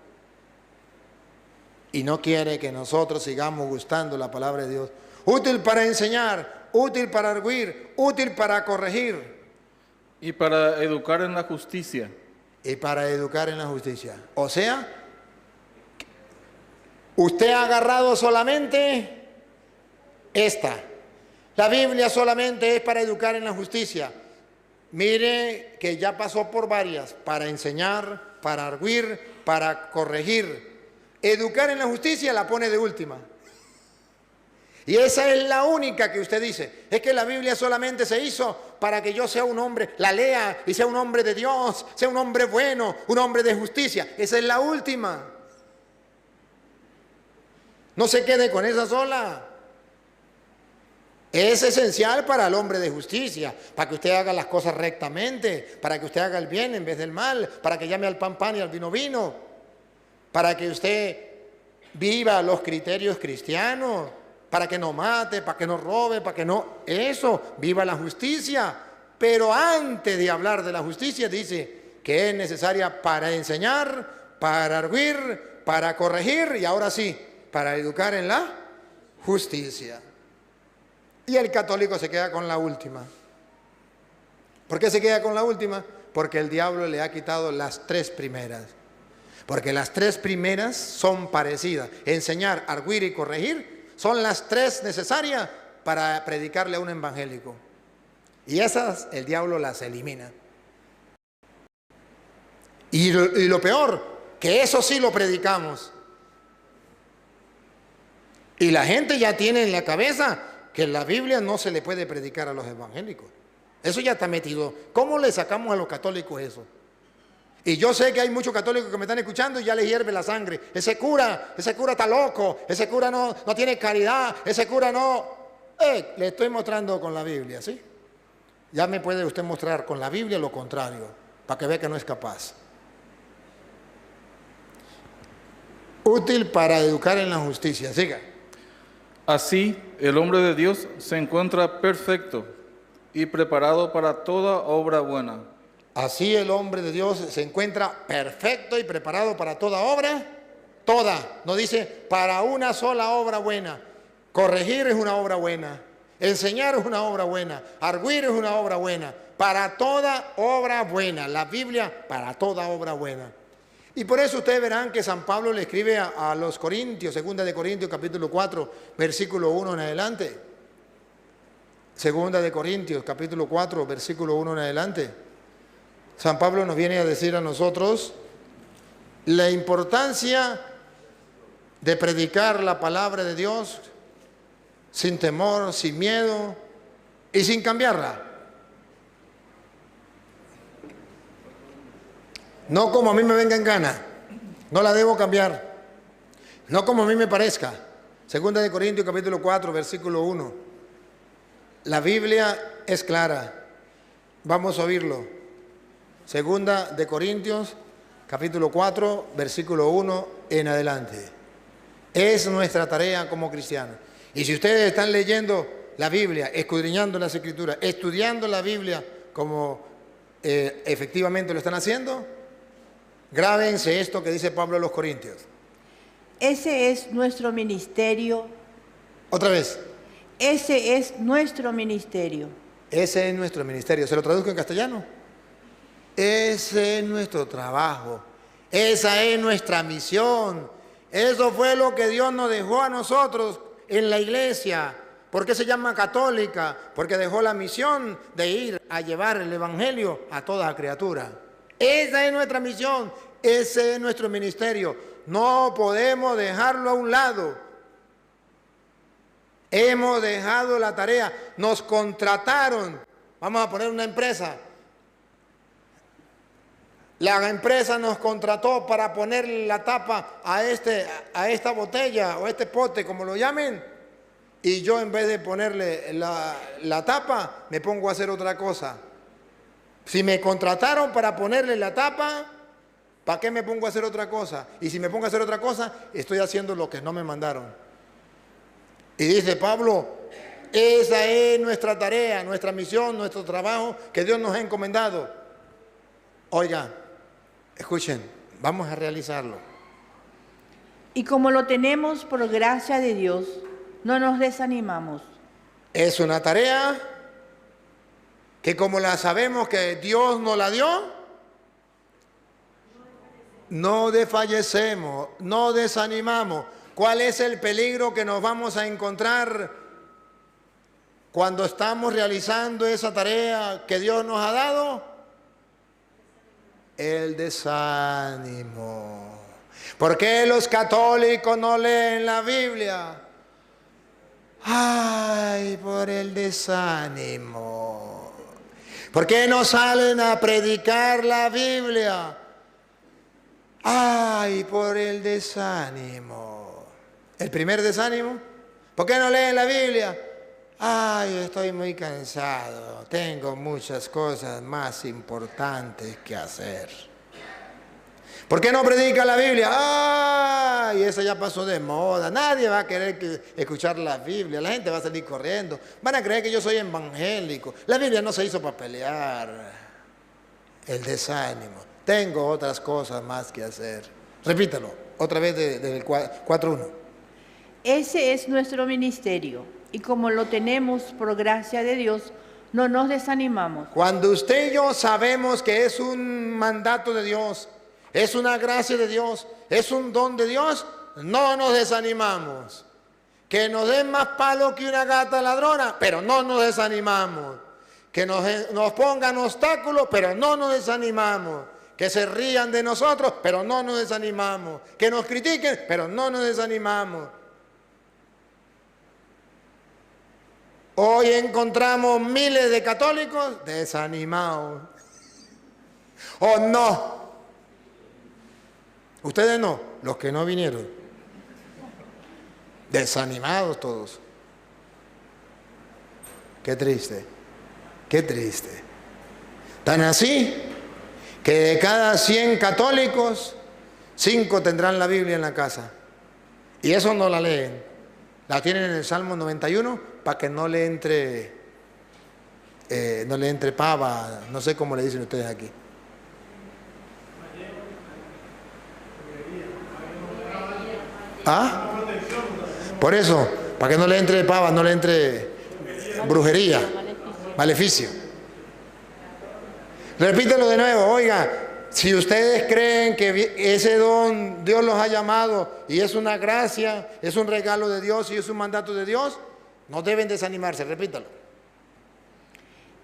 Y no quiere que nosotros sigamos gustando la palabra de Dios. Útil para enseñar, útil para arguir, útil para corregir. Y para educar en la justicia. Y para educar en la justicia. O sea, usted ha agarrado solamente esta. La Biblia solamente es para educar en la justicia. Mire que ya pasó por varias. Para enseñar, para arguir, para corregir. Educar en la justicia la pone de última. Y esa es la única que usted dice. Es que la Biblia solamente se hizo para que yo sea un hombre, la lea y sea un hombre de Dios, sea un hombre bueno, un hombre de justicia. Esa es la última. No se quede con esa sola. Es esencial para el hombre de justicia, para que usted haga las cosas rectamente, para que usted haga el bien en vez del mal, para que llame al pan pan y al vino vino, para que usted viva los criterios cristianos, para que no mate, para que no robe, para que no... Eso, viva la justicia. Pero antes de hablar de la justicia dice que es necesaria para enseñar, para arguir, para corregir y ahora sí, para educar en la justicia. Y el católico se queda con la última. ¿Por qué se queda con la última? Porque el diablo le ha quitado las tres primeras. Porque las tres primeras son parecidas. Enseñar, arguir y corregir son las tres necesarias para predicarle a un evangélico. Y esas el diablo las elimina. Y lo peor, que eso sí lo predicamos. Y la gente ya tiene en la cabeza que en la Biblia no se le puede predicar a los evangélicos. Eso ya está metido. ¿Cómo le sacamos a los católicos eso? Y yo sé que hay muchos católicos que me están escuchando y ya les hierve la sangre. Ese cura está loco, ese cura no tiene caridad, ese cura no... le estoy mostrando con la Biblia, ¿sí? Ya me puede usted mostrar con la Biblia lo contrario, para que vea que no es capaz. Útil para educar en la justicia, siga. Así, el hombre de Dios se encuentra perfecto y preparado para toda obra buena. Así el hombre de Dios se encuentra perfecto y preparado para toda obra toda. No dice para una sola obra buena. Corregir es una obra buena. Enseñar es una obra buena. Arguir es una obra buena. Para toda obra buena. La Biblia para toda obra buena. Y por eso ustedes verán que San Pablo le escribe a los Corintios, 2 de Corintios capítulo 4, versículo 1 en adelante. 2 de Corintios capítulo 4, versículo 1 en adelante. San Pablo nos viene a decir a nosotros la importancia de predicar la palabra de Dios sin temor, sin miedo y sin cambiarla. No como a mí me venga en gana, no la debo cambiar. No como a mí me parezca. 2 de Corintios capítulo 4, versículo 1. La Biblia es clara. Vamos a oírlo. 2 de Corintios capítulo 4, versículo 1 en adelante. Es nuestra tarea como cristianos. Y si ustedes están leyendo la Biblia, escudriñando las Escrituras, estudiando la Biblia como efectivamente lo están haciendo, grábense esto que dice Pablo a los Corintios. Ese es nuestro ministerio. Otra vez. Ese es nuestro ministerio. Ese es nuestro ministerio. ¿Se lo traduzco en castellano? Ese es nuestro trabajo. Esa es nuestra misión. Eso fue lo que Dios nos dejó a nosotros en la iglesia. ¿Por qué se llama católica? Porque dejó la misión de ir a llevar el evangelio a toda criatura. Esa es nuestra misión. Ese es nuestro ministerio. No podemos dejarlo a un lado. Hemos dejado la tarea. Nos contrataron. Vamos a poner una empresa. La empresa nos contrató para ponerle la tapa a esta botella o este pote, como lo llamen, y yo en vez de ponerle la tapa, me pongo a hacer otra cosa. Si me contrataron para ponerle la tapa, ¿para qué me pongo a hacer otra cosa? Y si me pongo a hacer otra cosa, estoy haciendo lo que no me mandaron. Y dice Pablo, esa es nuestra tarea, nuestra misión, nuestro trabajo que Dios nos ha encomendado. Oiga, escuchen, vamos a realizarlo. Y como lo tenemos por gracia de Dios, no nos desanimamos. Es una tarea que como la sabemos que Dios nos la dio, no desfallecemos, no desanimamos. ¿Cuál es el peligro que nos vamos a encontrar cuando estamos realizando esa tarea que Dios nos ha dado? El desánimo. ¿Por qué los católicos no leen la Biblia? Ay, por el desánimo. ¿Por qué no salen a predicar la Biblia? Ay, por el desánimo. El primer desánimo. ¿Por qué no leen la Biblia? Ay, estoy muy cansado. Tengo muchas cosas más importantes que hacer. ¿Por qué no predica la Biblia? Ay, eso ya pasó de moda. Nadie va a querer escuchar la Biblia. La gente va a salir corriendo. Van a creer que yo soy evangélico. La Biblia no se hizo para pelear. El desánimo. Tengo otras cosas más que hacer. Repítalo, otra vez del 4.1. Ese es nuestro ministerio. Y como lo tenemos por gracia de Dios, no nos desanimamos. Cuando usted y yo sabemos que es un mandato de Dios, es una gracia de Dios, es un don de Dios, no nos desanimamos. Que nos den más palo que una gata ladrona, pero no nos desanimamos. Que nos pongan obstáculos, pero no nos desanimamos. Que se rían de nosotros, pero no nos desanimamos. Que nos critiquen, pero no nos desanimamos. Hoy encontramos miles de católicos desanimados. ¿O no? Ustedes no, los que no vinieron. Desanimados todos. Qué triste, qué triste. Tan así que de cada 100 católicos, 5 tendrán la Biblia en la casa. Y eso no la leen. La tienen en el Salmo 91 para que no le entre pava, no sé cómo le dicen ustedes aquí. ¿Ah? Por eso, para que no le entre pava, no le entre brujería, maleficio. Repítelo de nuevo, oiga, si ustedes creen que ese don Dios los ha llamado y es una gracia, es un regalo de Dios y es un mandato de Dios, no deben desanimarse, repítalo.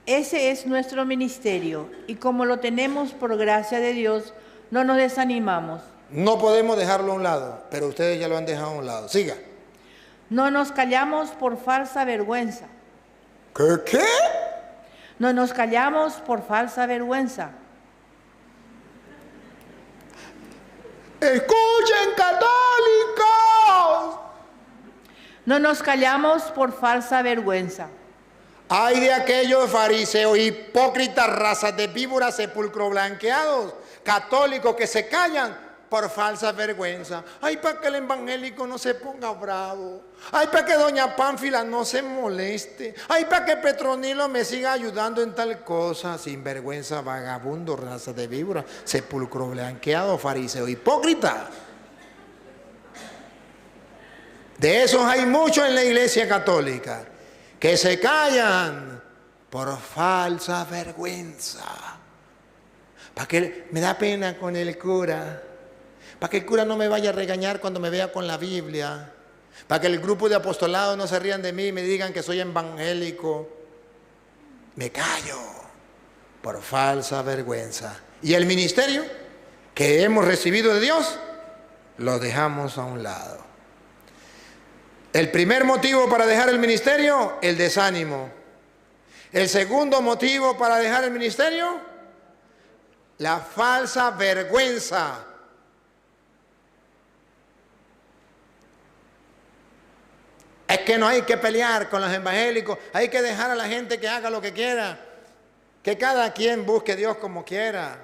Ese es nuestro ministerio y como lo tenemos por gracia de Dios, no nos desanimamos. No podemos dejarlo a un lado, pero ustedes ya lo han dejado a un lado. Siga. No nos callamos por falsa vergüenza. ¿Qué? No nos callamos por falsa vergüenza. ¡Escuchen, católicos! No nos callamos por falsa vergüenza. Ay de aquellos fariseos, hipócritas, razas de víboras, sepulcro blanqueados, católicos que se callan por falsa vergüenza. Ay, para que el evangélico no se ponga bravo. Ay, para que doña Pánfila no se moleste. Ay, para que Petronilo me siga ayudando en tal cosa. Sin vergüenza, vagabundo, raza de víbora, sepulcro blanqueado, fariseo, hipócrita. De esos hay muchos en la iglesia católica que se callan por falsa vergüenza. Para que me da pena con el cura. Para que el cura no me vaya a regañar cuando me vea con la Biblia. Para que el grupo de apostolado no se rían de mí y me digan que soy evangélico. Me callo por falsa vergüenza. Y el ministerio que hemos recibido de Dios, lo dejamos a un lado. El primer motivo para dejar el ministerio, el desánimo. El segundo motivo para dejar el ministerio, la falsa vergüenza. Es que no hay que pelear con los evangélicos, hay que dejar a la gente que haga lo que quiera, que cada quien busque a Dios como quiera.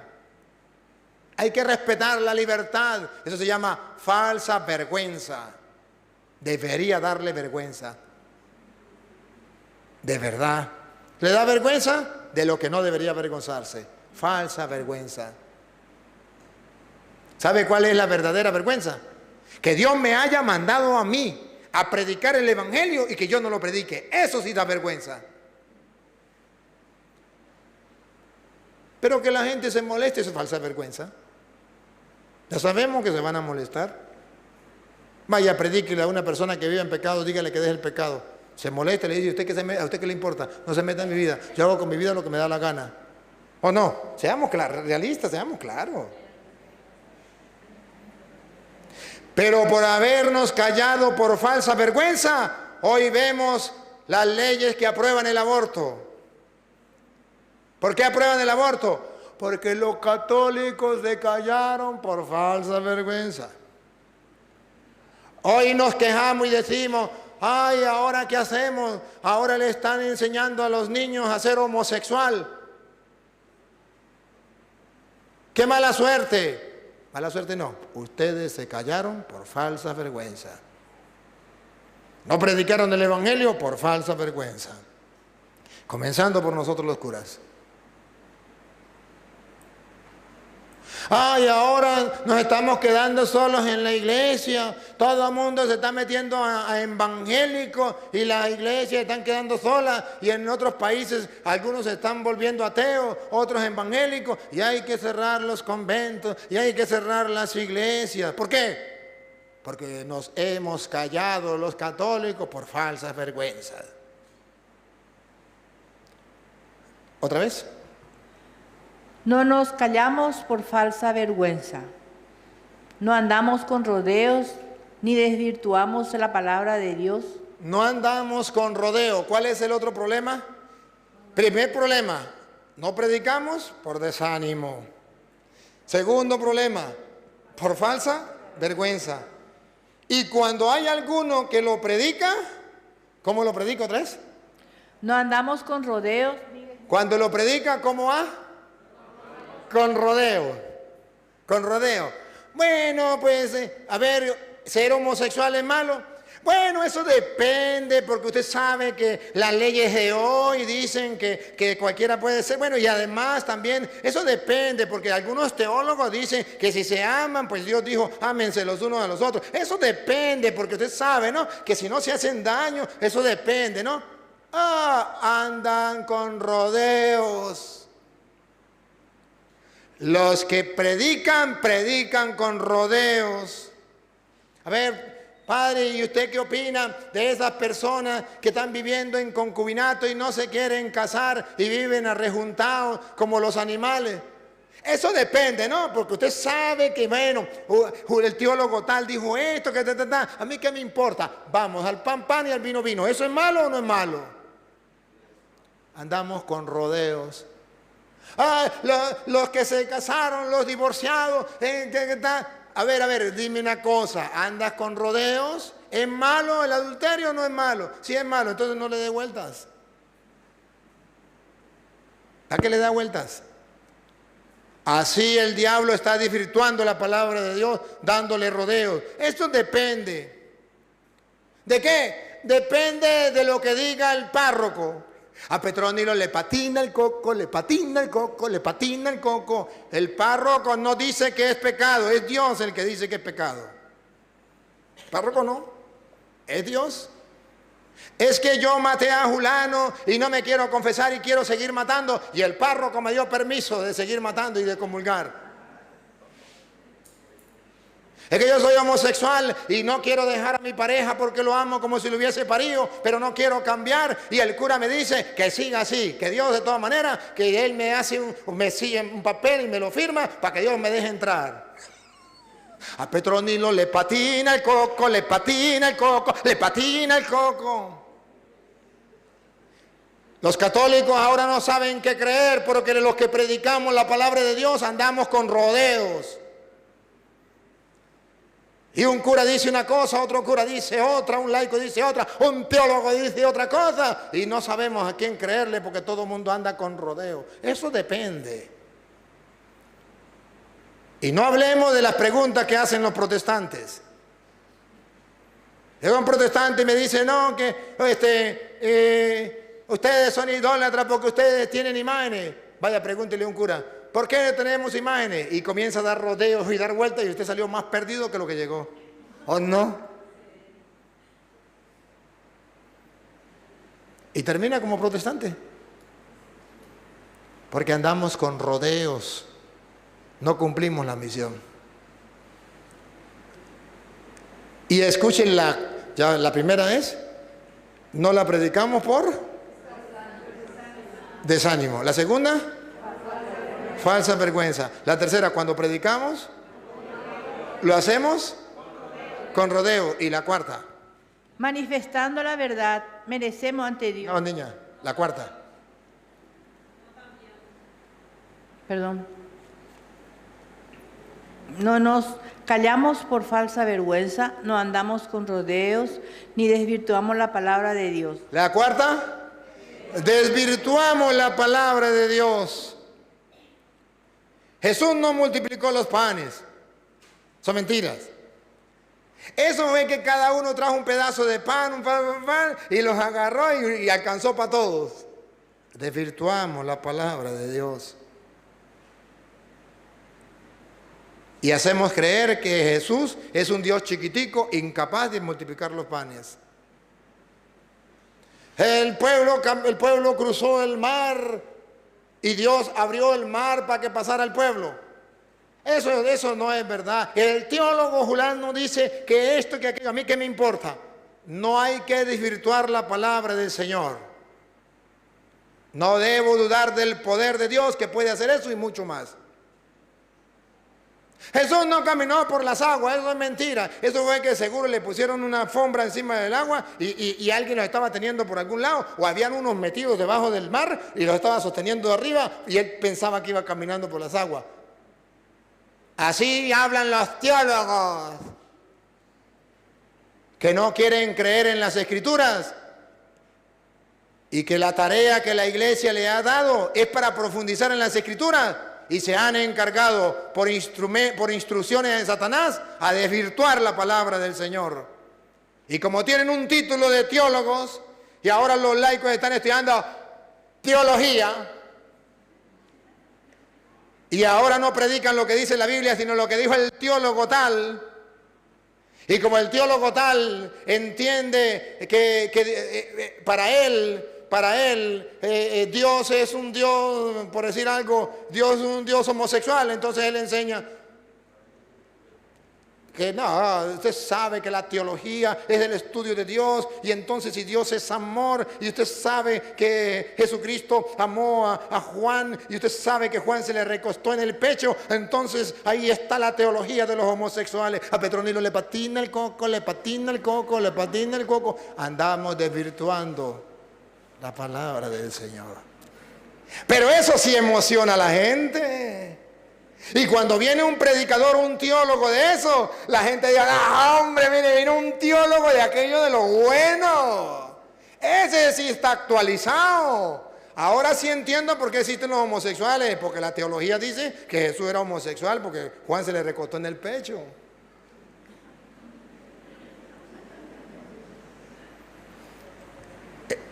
Hay que respetar la libertad, eso se llama falsa vergüenza. Debería darle vergüenza. De verdad. ¿Le da vergüenza? De lo que no debería avergonzarse. Falsa vergüenza. ¿Sabe cuál es la verdadera vergüenza? Que Dios me haya mandado a mí a predicar el evangelio y que yo no lo predique. Eso sí da vergüenza. Pero que la gente se moleste, eso es falsa vergüenza. Ya sabemos que se van a molestar. Vaya, predíquele a una persona que vive en pecado, dígale que deje el pecado. Se molesta, le dice, ¿a usted qué le importa? No se meta en mi vida. Yo hago con mi vida lo que me da la gana. ¿O no? Seamos realistas, seamos claros. Pero por habernos callado por falsa vergüenza, hoy vemos las leyes que aprueban el aborto. ¿Por qué aprueban el aborto? Porque los católicos se callaron por falsa vergüenza. Hoy nos quejamos y decimos, ay, ¿ahora qué hacemos? Ahora le están enseñando a los niños a ser homosexual. ¡Qué mala suerte! Mala suerte no, ustedes se callaron por falsa vergüenza. No predicaron el evangelio por falsa vergüenza. Comenzando por nosotros los curas. Ay, ahora nos estamos quedando solos en la iglesia. Todo el mundo se está metiendo a evangélicos y las iglesias están quedando solas. Y en otros países algunos se están volviendo ateos, otros evangélicos. Y hay que cerrar los conventos y hay que cerrar las iglesias. ¿Por qué? Porque nos hemos callado los católicos por falsas vergüenzas. ¿Otra vez? No nos callamos por falsa vergüenza. No andamos con rodeos ni desvirtuamos la palabra de Dios. No andamos con rodeo. ¿Cuál es el otro problema? Primer problema, no predicamos por desánimo. Segundo problema, por falsa vergüenza. Y cuando hay alguno que lo predica, ¿cómo lo predica otra vez? No andamos con rodeos. Cuando lo predica, ¿cómo va? Con rodeo. Con rodeo. Bueno, pues, a ver, ¿ser homosexual es malo? bueno, eso depende, porque usted sabe que las leyes de hoy dicen que cualquiera puede ser. Bueno, y además también, eso depende, porque algunos teólogos dicen que si se aman, pues Dios dijo, ámense los unos a los otros. Eso depende, porque usted sabe, ¿no? Que si no se hacen daño, eso depende, ¿no? Andan con rodeos. Los que predican, predican con rodeos. A ver, padre, ¿y usted qué opina de esas personas que están viviendo en concubinato y no se quieren casar y viven arrejuntados como los animales? Eso depende, ¿no? Porque usted sabe que, bueno, el teólogo tal dijo esto, que a mí qué me importa. Vamos al pan, pan y al vino, vino. ¿Eso es malo o no es malo? Andamos con rodeos. Los que se casaron, los divorciados, a ver, dime una cosa, ¿andas con rodeos? ¿Es malo el adulterio o no es malo? Si es malo, entonces no le dé vueltas. ¿A qué le da vueltas? Así el diablo está desvirtuando la palabra de Dios, dándole rodeos. Esto depende. ¿De qué? Depende de lo que diga el párroco. A Petronilo le patina el coco, le patina el coco, le patina el coco. El párroco no dice que es pecado, es Dios el que dice que es pecado. El párroco no, es Dios. Es que yo maté a Julano y no me quiero confesar y quiero seguir matando, y el párroco me dio permiso de seguir matando y de comulgar. Es que yo soy homosexual y no quiero dejar a mi pareja porque lo amo como si lo hubiese parido, pero no quiero cambiar, y el cura me dice que siga así, que Dios de todas maneras, que Él me hace un papel y me lo firma para que Dios me deje entrar. A Petronilo le patina el coco, le patina el coco, le patina el coco. Los católicos ahora no saben qué creer, porque los que predicamos la palabra de Dios andamos con rodeos. Y un cura dice una cosa, otro cura dice otra, un laico dice otra, un teólogo dice otra cosa, y no sabemos a quién creerle porque todo el mundo anda con rodeo. Eso depende. Y no hablemos de las preguntas que hacen los protestantes. Llega un protestante y me dice, no, que ustedes son idólatras porque ustedes tienen imágenes. Vaya, pregúntele a un cura, ¿por qué no tenemos imágenes? Y comienza a dar rodeos y dar vueltas, y usted salió más perdido que lo que llegó. ¿O no? Y termina como protestante. Porque andamos con rodeos. No cumplimos la misión. Y escuchen la primera es, no la predicamos por desánimo. La segunda, falsa vergüenza. La tercera, cuando predicamos, lo hacemos con rodeo. Y la cuarta, manifestando la verdad, merecemos ante Dios. no, niña, la cuarta, Perdón. No nos callamos por falsa vergüenza, no andamos con rodeos, ni desvirtuamos la palabra de Dios. la cuarta, desvirtuamos la palabra de Dios. Jesús no multiplicó los panes. Son mentiras. Eso fue que cada uno trajo un pedazo de pan, y los agarró y alcanzó para todos. Desvirtuamos la palabra de Dios. Y hacemos creer que Jesús es un Dios chiquitico, incapaz de multiplicar los panes. El pueblo cruzó el mar y Dios abrió el mar para que pasara el pueblo. Eso no es verdad. El teólogo Julano dice que esto, que aquello, a mí qué me importa. No hay que desvirtuar la palabra del Señor. No debo dudar del poder de Dios que puede hacer eso y mucho más. Jesús no caminó por las aguas, eso es mentira. Eso fue que seguro le pusieron una alfombra encima del agua y alguien los estaba teniendo por algún lado, o habían unos metidos debajo del mar y los estaba sosteniendo de arriba, y él pensaba que iba caminando por las aguas. Así hablan los teólogos que no quieren creer en las Escrituras, y que la tarea que la iglesia le ha dado es para profundizar en las Escrituras, y se han encargado por instrucciones de Satanás a desvirtuar la palabra del Señor. Y como tienen un título de teólogos, y ahora los laicos están estudiando teología, y ahora no predican lo que dice la Biblia, sino lo que dijo el teólogo tal. Y como el teólogo tal entiende que para él Dios es un Dios, por decir algo, Dios es un Dios homosexual, entonces él enseña que no, usted sabe que la teología es el estudio de Dios, y entonces si Dios es amor, y usted sabe que Jesucristo amó a Juan, y usted sabe que Juan se le recostó en el pecho, entonces ahí está la teología de los homosexuales. A Petronilo le patina el coco, le patina el coco, le patina el coco. Andamos desvirtuando la palabra del Señor. Pero eso sí emociona a la gente. Y cuando viene un predicador, un teólogo de eso, la gente dice, ah, hombre, mire, vino un teólogo de aquello de lo bueno. Ese sí está actualizado. Ahora sí entiendo por qué existen los homosexuales, porque la teología dice que Jesús era homosexual, porque Juan se le recostó en el pecho.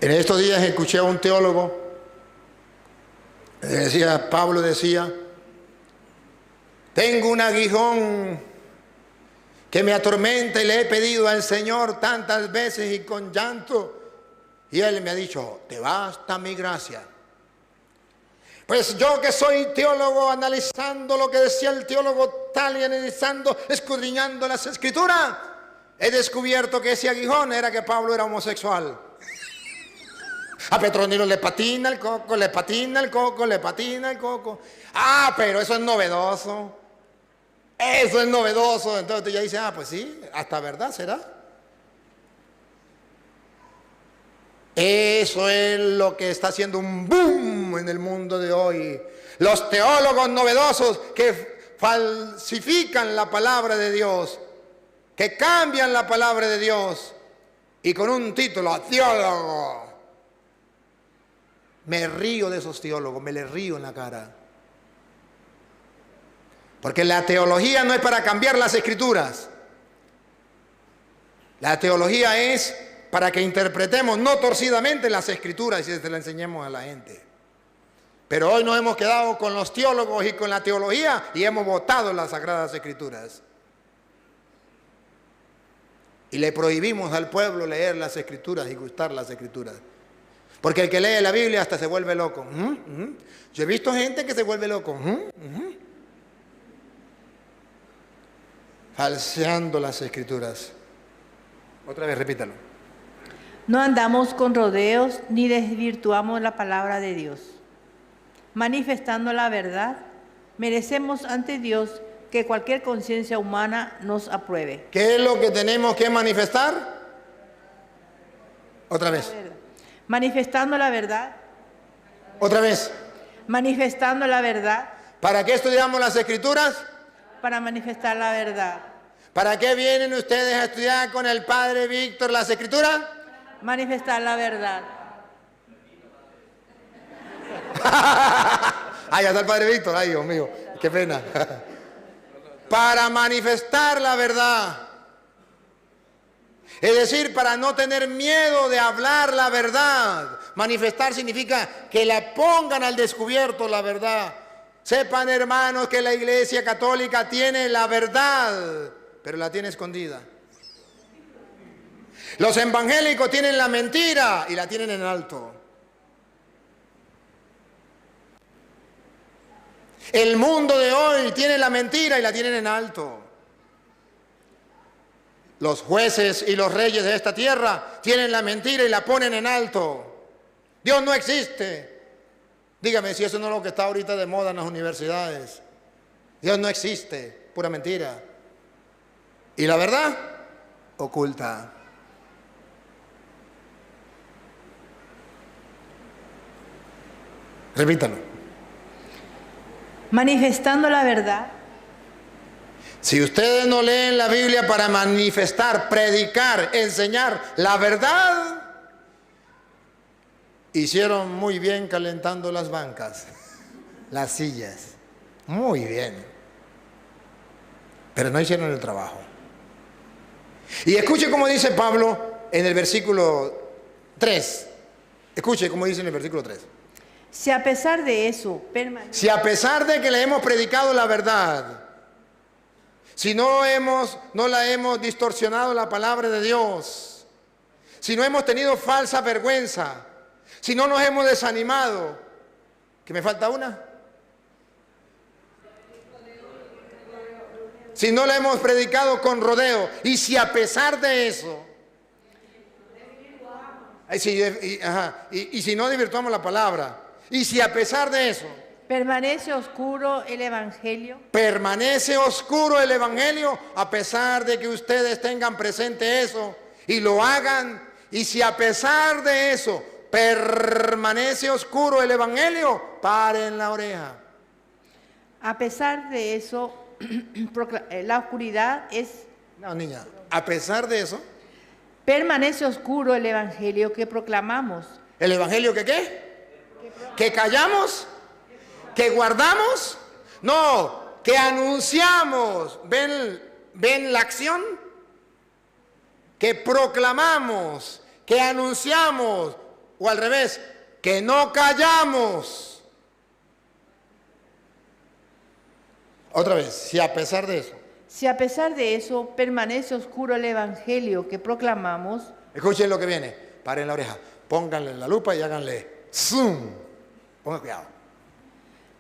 En estos días escuché a un teólogo, Pablo decía, tengo un aguijón que me atormenta y le he pedido al Señor tantas veces y con llanto, y Él me ha dicho, te basta mi gracia. Pues yo que soy teólogo, analizando lo que decía el teólogo tal y analizando, escudriñando las Escrituras, he descubierto que ese aguijón era que Pablo era homosexual. A Petronilo le patina el coco, le patina el coco, le patina el coco. Ah, pero eso es novedoso. Eso es novedoso. Entonces ya dice, ah, pues sí, hasta verdad será. Eso es lo que está haciendo un boom en el mundo de hoy. Los teólogos novedosos que falsifican la palabra de Dios, que cambian la palabra de Dios y con un título, teólogo. Me río de esos teólogos, me les río en la cara. Porque la teología no es para cambiar las Escrituras. La teología es para que interpretemos no torcidamente las Escrituras y se las enseñemos a la gente. Pero hoy nos hemos quedado con los teólogos y con la teología y hemos botado las Sagradas Escrituras. Y le prohibimos al pueblo leer las Escrituras y gustar las Escrituras. Porque el que lee la Biblia hasta se vuelve loco. Yo he visto gente que se vuelve loco. Falseando las Escrituras. Otra vez, repítalo. No andamos con rodeos ni desvirtuamos la palabra de Dios. Manifestando la verdad, merecemos ante Dios que cualquier conciencia humana nos apruebe. ¿Qué es lo que tenemos que manifestar? Otra vez. Manifestando la verdad. Otra vez. Manifestando la verdad. ¿Para qué estudiamos las Escrituras? Para manifestar la verdad. ¿Para qué vienen ustedes a estudiar con el Padre Víctor las Escrituras? Manifestar la verdad. Ahí está el Padre Víctor, ay Dios mío, qué pena. Para manifestar la verdad. Es decir, para no tener miedo de hablar la verdad. Manifestar significa que la pongan al descubierto la verdad. Sepan, hermanos, que la Iglesia Católica tiene la verdad, pero la tiene escondida. Los evangélicos tienen la mentira y la tienen en alto. El mundo de hoy tiene la mentira y la tienen en alto. Los jueces y los reyes de esta tierra tienen la mentira y la ponen en alto. Dios no existe. Dígame si eso no es lo que está ahorita de moda en las universidades. Dios no existe, pura mentira. Y la verdad, oculta. Repítalo. Manifestando la verdad. Si ustedes no leen la Biblia para manifestar, predicar, enseñar la verdad, hicieron muy bien calentando las bancas, las sillas. Muy bien. Pero no hicieron el trabajo. Y escuche cómo dice Pablo en el versículo 3. Escuche cómo dice en el versículo 3. Si a pesar de eso Si a pesar de que le hemos predicado la verdad, si no la hemos distorsionado la palabra de Dios, si no hemos tenido falsa vergüenza, si no nos hemos desanimado, ¿que me falta una? Si no la hemos predicado con rodeo, y si a pesar de eso, y si no desvirtuamos la palabra, y si a pesar de eso permanece oscuro el Evangelio, a pesar de que ustedes tengan presente eso y lo hagan, y si a pesar de eso permanece oscuro el Evangelio, paren la oreja. a pesar de eso, la oscuridad es... No, niña, a pesar de eso, Permanece oscuro el Evangelio que proclamamos. ¿el Evangelio que qué? ¿Que callamos? ¿Que guardamos? No, que anunciamos. ¿Ven la acción? Que proclamamos, que anunciamos, o al revés, que no callamos. Otra vez, si a pesar de eso. Si a pesar de eso permanece oscuro el Evangelio que proclamamos. Escuchen lo que viene, paren la oreja, pónganle la lupa y háganle zoom. Pongan cuidado.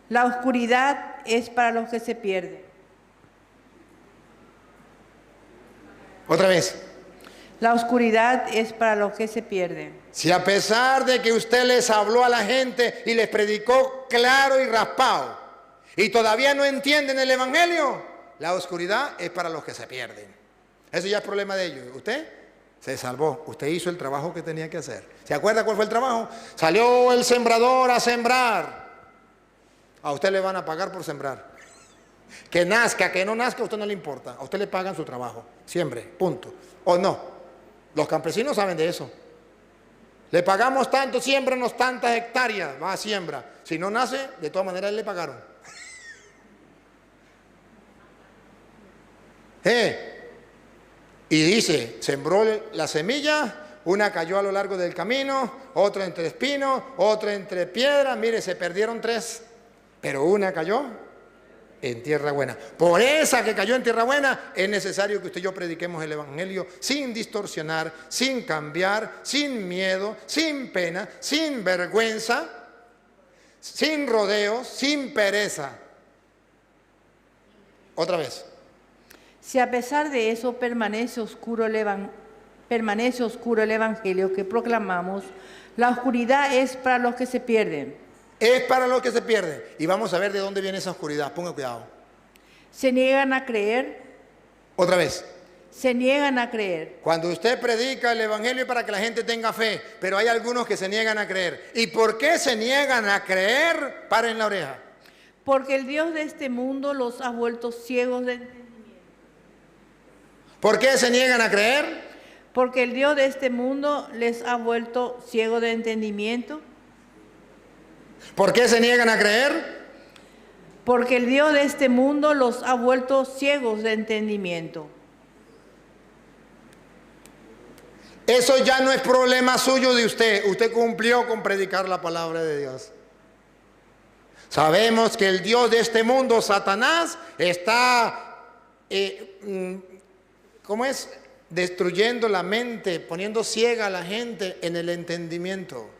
La oscuridad es para los que se pierden. Otra vez. La oscuridad es para los que se pierden. Si a pesar de que usted les habló a la gente y les predicó claro y raspado, y todavía no entienden el Evangelio, la oscuridad es para los que se pierden. Eso ya es problema de ellos. Usted se salvó, usted hizo el trabajo que tenía que hacer. ¿Se acuerda cuál fue el trabajo? Salió el sembrador a sembrar. A usted le van a pagar por sembrar. Que nazca, que no nazca, a usted no le importa. A usted le pagan su trabajo. Siembre, punto. ¿O no? Los campesinos saben de eso. Le pagamos tanto, siémbrenos tantas hectáreas, va a siembra. Si no nace, de todas maneras le pagaron. Y dice, sembró la semilla, una cayó a lo largo del camino, otra entre espinos, otra entre piedras, mire, se perdieron 3, pero una cayó en tierra buena. Por esa que cayó en tierra buena, es necesario que usted y yo prediquemos el Evangelio sin distorsionar, sin cambiar, sin miedo, sin pena, sin vergüenza, sin rodeos, sin pereza. Otra vez. Si a pesar de eso permanece oscuro el Evangelio que proclamamos, la oscuridad es para los que se pierden. Es para los que se pierden. Y vamos a ver de dónde viene esa oscuridad. Ponga cuidado. Se niegan a creer. Otra vez. Se niegan a creer. Cuando usted predica el Evangelio es para que la gente tenga fe, pero hay algunos que se niegan a creer. ¿Y por qué se niegan a creer? Paren la oreja. Porque el Dios de este mundo los ha vuelto ciegos de entendimiento. ¿Por qué se niegan a creer? Porque el Dios de este mundo les ha vuelto ciegos de entendimiento. ¿Por qué se niegan a creer? Porque el Dios de este mundo los ha vuelto ciegos de entendimiento. Eso ya no es problema suyo de usted. Usted cumplió con predicar la palabra de Dios. Sabemos que el Dios de este mundo, Satanás, está, ¿cómo es? Destruyendo la mente, poniendo ciega a la gente en el entendimiento.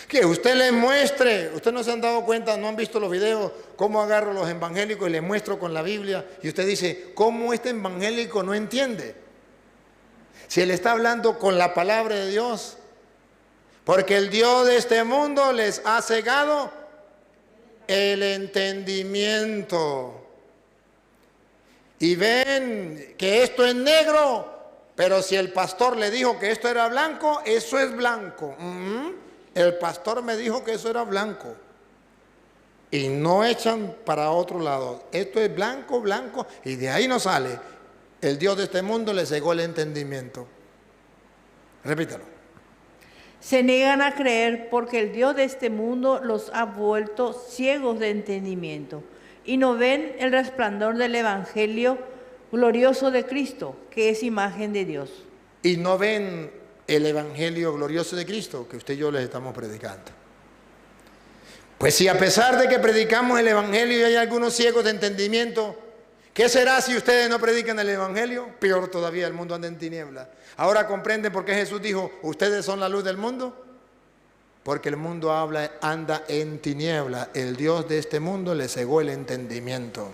Que usted les muestre, ustedes no se han dado cuenta, no han visto los videos, cómo agarro los evangélicos y les muestro con la Biblia, y usted dice, ¿cómo este evangélico no entiende? Si él está hablando con la palabra de Dios, porque el Dios de este mundo les ha cegado el entendimiento. Y ven que esto es negro, pero si el pastor le dijo que esto era blanco, eso es blanco. El pastor me dijo que eso era blanco. Y no echan para otro lado. Esto es blanco, blanco, y de ahí no sale. El Dios de este mundo le cegó el entendimiento. Repítalo. Se niegan a creer porque el Dios de este mundo los ha vuelto ciegos de entendimiento y no ven el resplandor del Evangelio glorioso de Cristo, que es imagen de Dios. Y no ven el evangelio glorioso de Cristo que usted y yo les estamos predicando. Pues si a pesar de que predicamos el evangelio y hay algunos ciegos de entendimiento, ¿qué será si ustedes no predican el evangelio? Peor todavía, el mundo anda en tinieblas. Ahora comprenden por qué Jesús dijo, ustedes son la luz del mundo. Porque el mundo anda en tinieblas. El Dios de este mundo le cegó el entendimiento.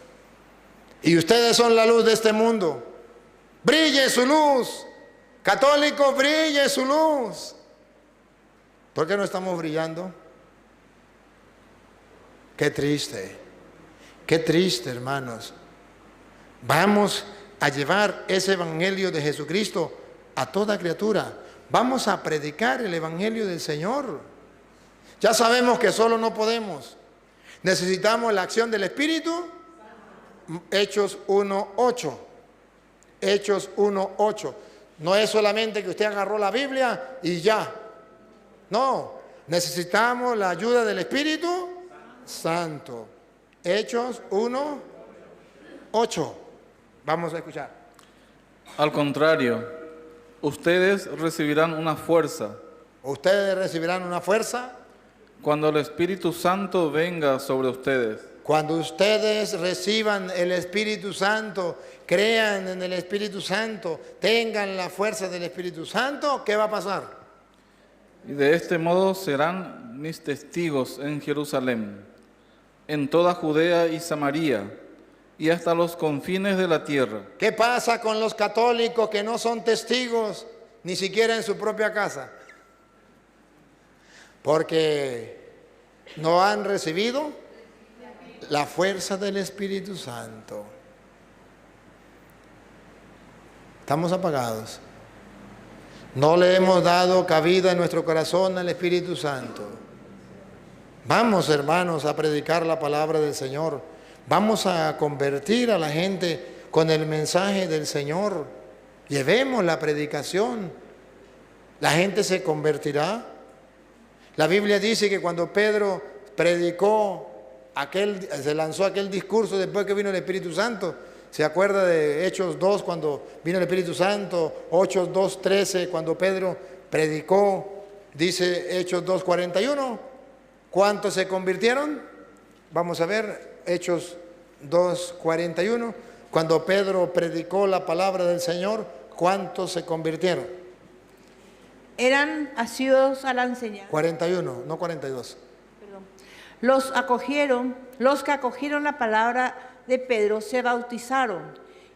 Y ustedes son la luz de este mundo. Brille su luz. Católicos, brille su luz. ¿Por qué no estamos brillando? Qué triste, hermanos. Vamos a llevar ese evangelio de Jesucristo a toda criatura. Vamos a predicar el evangelio del Señor. Ya sabemos que solo no podemos. Necesitamos la acción del Espíritu. Hechos 1:8. Hechos 1:8. No es solamente que usted agarró la Biblia y ya. No, necesitamos la ayuda del Espíritu Santo. Hechos 1:8. Vamos a escuchar. Al contrario, ustedes recibirán una fuerza Ustedes recibirán una fuerza cuando el Espíritu Santo venga sobre ustedes. cuando ustedes reciban el Espíritu Santo, crean en el Espíritu Santo, tengan la fuerza del Espíritu Santo. ¿Qué va a pasar? Y de este modo serán mis testigos en Jerusalén, en toda Judea y Samaria, y hasta los confines de la tierra. ¿Qué pasa con los católicos que no son testigos ni siquiera en su propia casa? Porque no han recibido la fuerza del Espíritu Santo. Estamos apagados. No le hemos dado cabida en nuestro corazón al Espíritu Santo. Vamos, hermanos, a predicar la palabra del Señor. Vamos a convertir a la gente con el mensaje del Señor. Llevemos la predicación. La gente se convertirá. La Biblia dice que cuando Pedro predicó, se lanzó aquel discurso después que vino el Espíritu Santo. ¿Se acuerda de Hechos 2 cuando vino el Espíritu Santo? Hechos 2:13 cuando Pedro predicó. Dice Hechos 2:41. ¿Cuántos se convirtieron? Vamos a ver Hechos 2:41. Cuando Pedro predicó la palabra del Señor, ¿cuántos se convirtieron? Eran asiduos a la enseñanza. 41, no 42. Perdón. Los que acogieron la palabra de Pedro se bautizaron,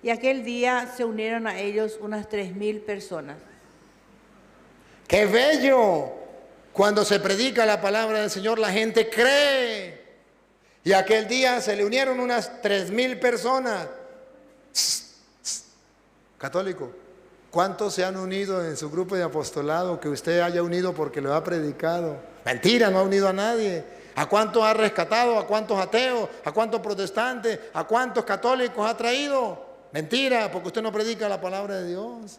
y aquel día se unieron a ellos unas 3,000 personas. ¡Qué bello! Cuando se predica la palabra del Señor, la gente cree. Y aquel día se le unieron unas 3,000 personas. Católico, ¿cuántos se han unido en su grupo de apostolado que usted haya unido porque lo ha predicado? Mentira, no ha unido a nadie. ¿A cuántos ha rescatado? ¿A cuántos ateos? ¿A cuántos protestantes? ¿A cuántos católicos ha traído? Mentira, porque usted no predica la palabra de Dios.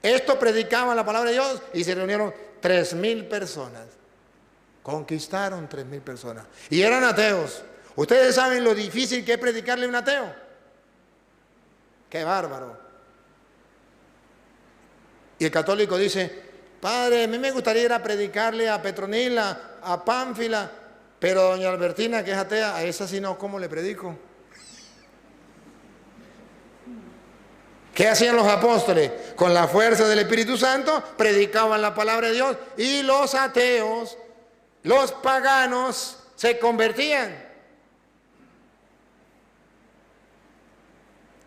Estos predicaban la palabra de Dios y se reunieron 3,000 personas. Conquistaron 3,000 personas. Y eran ateos. ¿Ustedes saben lo difícil que es predicarle a un ateo? ¡Qué bárbaro! Y el católico dice, padre, a mí me gustaría ir a predicarle a Petronila, a Pánfila, pero a doña Albertina, que es atea, a esa sí no, ¿cómo le predico? ¿Qué hacían los apóstoles? Con la fuerza del Espíritu Santo, predicaban la palabra de Dios y los ateos, los paganos, se convertían.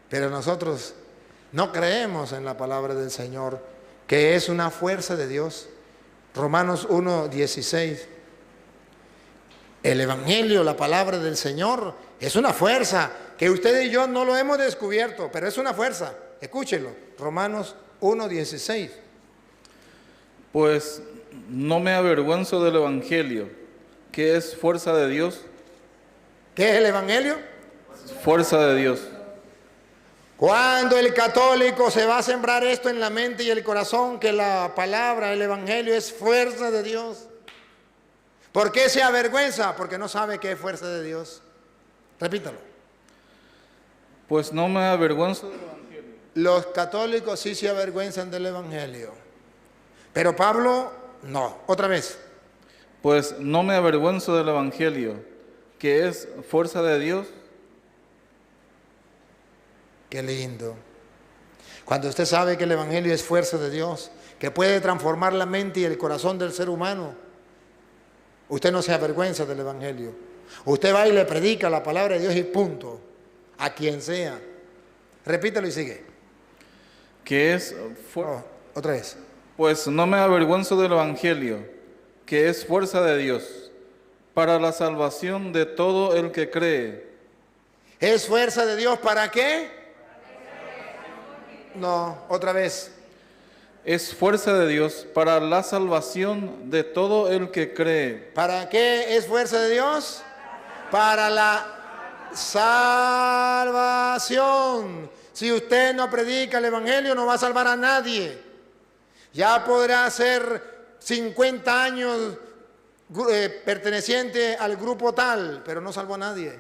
Pero nosotros no creemos en la palabra del Señor, que es una fuerza de Dios. Romanos 1:16. El Evangelio, la palabra del Señor, es una fuerza que usted y yo no lo hemos descubierto, pero es una fuerza. Escúchelo, Romanos 1:16. Pues no me avergüenzo del Evangelio, que es fuerza de Dios. ¿Qué es el Evangelio? Fuerza de Dios. Cuando el católico se va a sembrar esto en la mente y el corazón, que la palabra, el Evangelio es fuerza de Dios. ¿Por qué se avergüenza? Porque no sabe qué es fuerza de Dios. Repítalo. Pues no me avergüenzo del Evangelio. Los católicos sí se avergüenzan del Evangelio, pero Pablo no. Otra vez. Pues no me avergüenzo del Evangelio, que es fuerza de Dios. Qué lindo. Cuando usted sabe que el Evangelio es fuerza de Dios, que puede transformar la mente y el corazón del ser humano, usted no se avergüenza del Evangelio. Usted va y le predica la palabra de Dios y punto, a quien sea. Repítelo y sigue. Que es Otra vez. Pues no me avergüenzo del Evangelio, que es fuerza de Dios, para la salvación de todo el que cree. ¿Es fuerza de Dios para qué? No, otra vez. Es fuerza de Dios para la salvación de todo el que cree. ¿Para qué es fuerza de Dios? Para la salvación. Si usted no predica el Evangelio, no va a salvar a nadie. Ya podrá ser 50 años perteneciente al grupo tal, pero no salvó a nadie.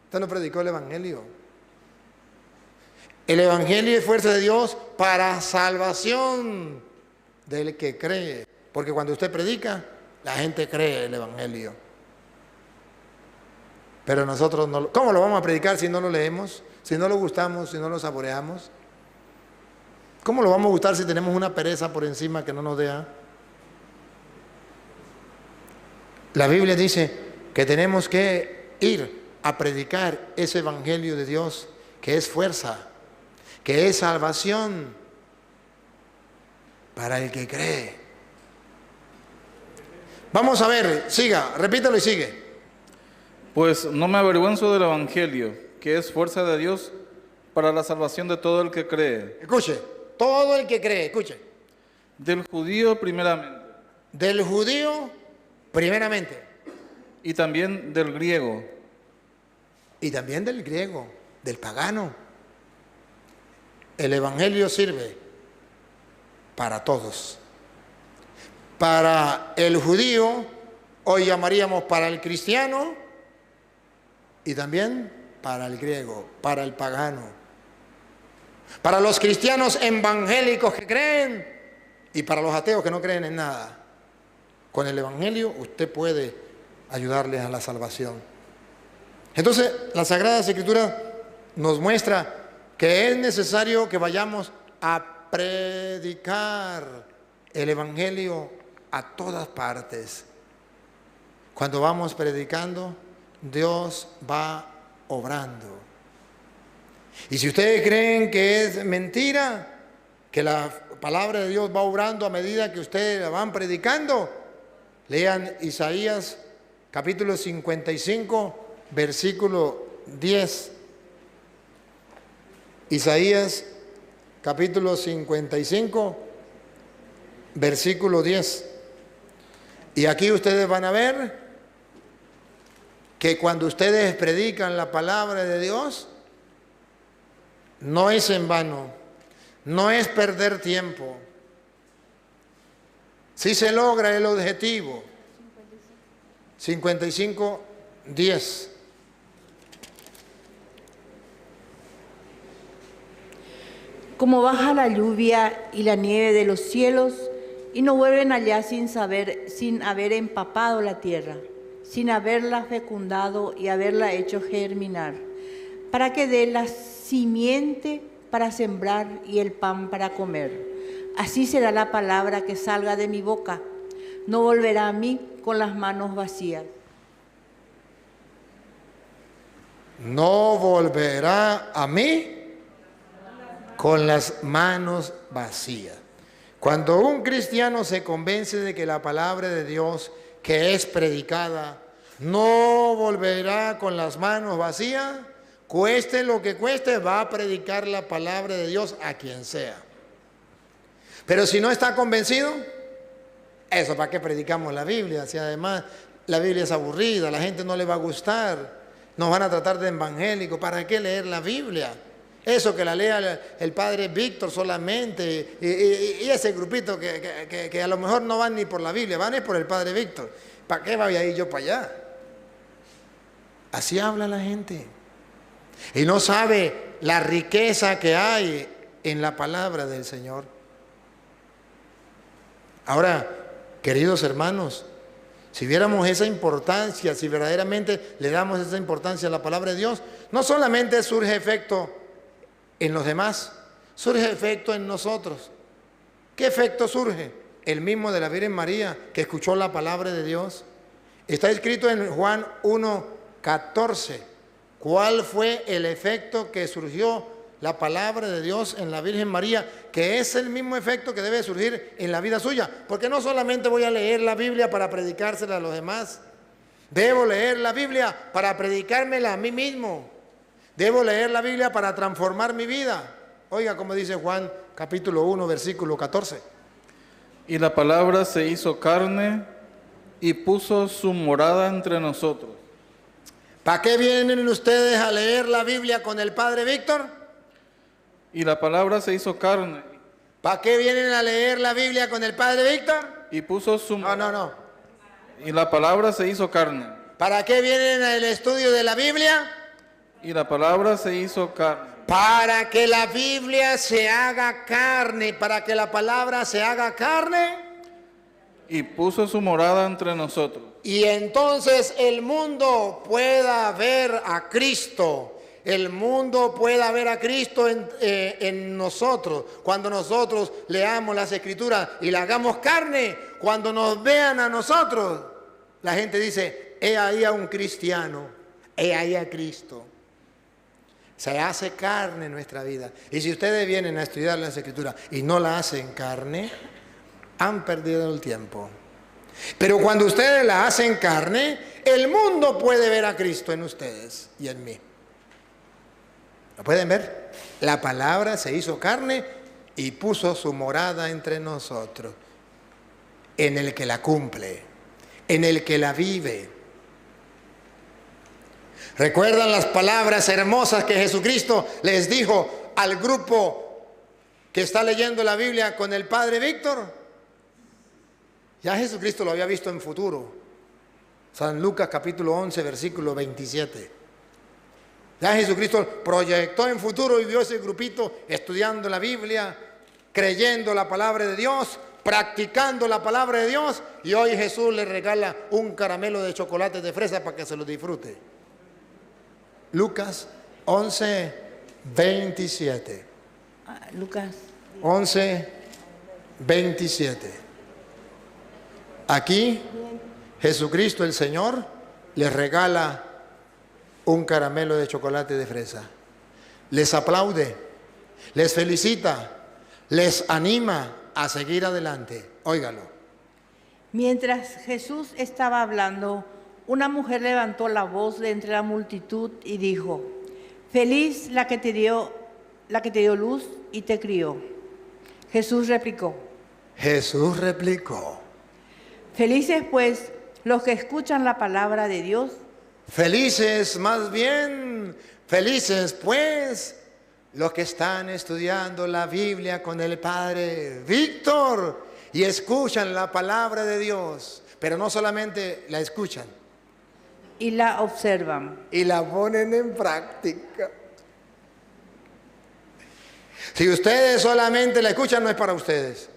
Usted no predicó el Evangelio. El Evangelio es fuerza de Dios para salvación del que cree. Porque cuando usted predica, la gente cree el Evangelio. Pero nosotros no. ¿Cómo lo vamos a predicar si no lo leemos? Si no lo gustamos, si no lo saboreamos. ¿Cómo lo vamos a gustar si tenemos una pereza por encima que no nos deja? La Biblia dice que tenemos que ir a predicar ese Evangelio de Dios, que es fuerza, que es salvación para el que cree. Vamos a ver, siga, repítalo y sigue. Pues no me avergüenzo del Evangelio, que es fuerza de Dios para la salvación de todo el que cree. Escuche, todo el que cree, escuche. Del judío primeramente. Del judío primeramente. Y también del griego. Y también del griego, del pagano. El Evangelio sirve para todos. Para el judío, hoy llamaríamos para el cristiano, y también para el griego, para el pagano. Para los cristianos evangélicos que creen y para los ateos que no creen en nada. Con el Evangelio usted puede ayudarles a la salvación. Entonces, la Sagrada Escritura nos muestra que es necesario que vayamos a predicar el Evangelio a todas partes. Cuando vamos predicando, Dios va obrando. Y si ustedes creen que es mentira, que la palabra de Dios va obrando a medida que ustedes la van predicando, lean Isaías capítulo 55, versículo 10. Isaías capítulo 55, versículo 10. Y aquí ustedes van a ver que cuando ustedes predican la palabra de Dios, no es en vano, no es perder tiempo. Si se logra el objetivo. 55, 10. Como baja la lluvia y la nieve de los cielos, y no vuelven allá sin haber empapado la tierra, sin haberla fecundado y haberla hecho germinar, para que dé la simiente para sembrar y el pan para comer. Así será la palabra que salga de mi boca, no volverá a mí con las manos vacías. No volverá a mí con las manos vacías. Cuando un cristiano se convence de que la palabra de Dios que es predicada no volverá con las manos vacías, cueste lo que cueste, va a predicar la palabra de Dios a quien sea. Pero si no está convencido, eso, ¿para qué predicamos la Biblia? Si además la Biblia es aburrida, la gente no le va a gustar, nos van a tratar de evangélicos, ¿para qué leer la Biblia? Eso que la lea el padre Víctor solamente y ese grupito que a lo mejor no van ni por la Biblia, van es por el padre Víctor. ¿Para qué voy a ir yo para allá? Así habla la gente. y no sabe la riqueza que hay en la palabra del Señor. Ahora, queridos hermanos, si viéramos esa importancia, si verdaderamente le damos esa importancia a la palabra de Dios, no solamente surge efecto en los demás, surge efecto en nosotros. ¿Qué efecto surge? El mismo de la Virgen María, que escuchó la palabra de Dios. Está escrito en Juan 1:14. ¿Cuál fue el efecto que surgió la palabra de Dios en la Virgen María? Que es el mismo efecto que debe surgir en la vida suya. Porque no solamente voy a leer la Biblia para predicársela a los demás. Debo leer la Biblia para predicármela a mí mismo. Debo leer la Biblia para transformar mi vida. Oiga como dice Juan capítulo 1, versículo 14. Y la palabra se hizo carne y puso su morada entre nosotros. ¿Para qué vienen ustedes a leer la Biblia con el Padre Víctor? Y la palabra se hizo carne ¿Para qué vienen a leer la Biblia con el Padre Víctor? y puso su No. Y la palabra se hizo carne. ¿Para qué vienen al estudio de la Biblia? Y la palabra se hizo carne. Para que la Biblia se haga carne, para que la palabra se haga carne. Y puso su morada entre nosotros. Y entonces el mundo pueda ver a Cristo. El mundo pueda ver a Cristo en nosotros. Cuando nosotros leamos las Escrituras y la hagamos carne, cuando nos vean a nosotros, la gente dice, he ahí a un cristiano, he ahí a Cristo. Se hace carne en nuestra vida. Y si ustedes vienen a estudiar las Escrituras y no la hacen carne, han perdido el tiempo. Pero cuando ustedes la hacen carne, el mundo puede ver a Cristo en ustedes y en mí. ¿Lo pueden ver? La palabra se hizo carne y puso su morada entre nosotros, en el que la cumple, en el que la vive. ¿Recuerdan las palabras hermosas que Jesucristo les dijo al grupo que está leyendo la Biblia con el Padre Víctor? Ya Jesucristo lo había visto en futuro. San Lucas capítulo 11, versículo 27. Ya Jesucristo proyectó en futuro y vio ese grupito estudiando la Biblia, creyendo la palabra de Dios, practicando la palabra de Dios, y hoy Jesús le regala un caramelo de chocolate de fresa para que se lo disfrute. Lucas 11, 27. Lucas. 11, 27. Aquí Jesucristo el Señor les regala un caramelo de chocolate de fresa. Les aplaude, les felicita, les anima a seguir adelante. Óigalo. Mientras Jesús estaba hablando, una mujer levantó la voz de entre la multitud y dijo, feliz la que te dio luz y te crió. Jesús replicó, felices pues los que escuchan la palabra de Dios. Felices, más bien, felices pues los que están estudiando la Biblia con el Padre Víctor y escuchan la palabra de Dios, pero no solamente la escuchan. Y la observan. Y la ponen en práctica. Si ustedes solamente la escuchan, no es para ustedes.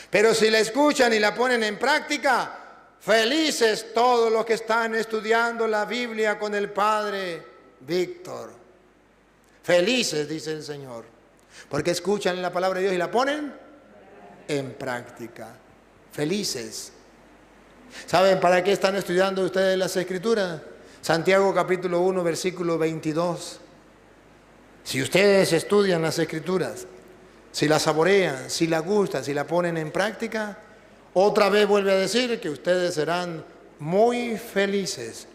Pero si la escuchan y la ponen en práctica, felices todos los que están estudiando la Biblia con el Padre Víctor. Felices, dice el Señor, porque escuchan la palabra de Dios y la ponen en práctica. Felices. ¿Saben para qué están estudiando ustedes las Escrituras? Santiago capítulo 1, versículo 22. Si ustedes estudian las Escrituras, si las saborean, si las gustan, si la ponen en práctica, otra vez vuelve a decir que ustedes serán muy felices.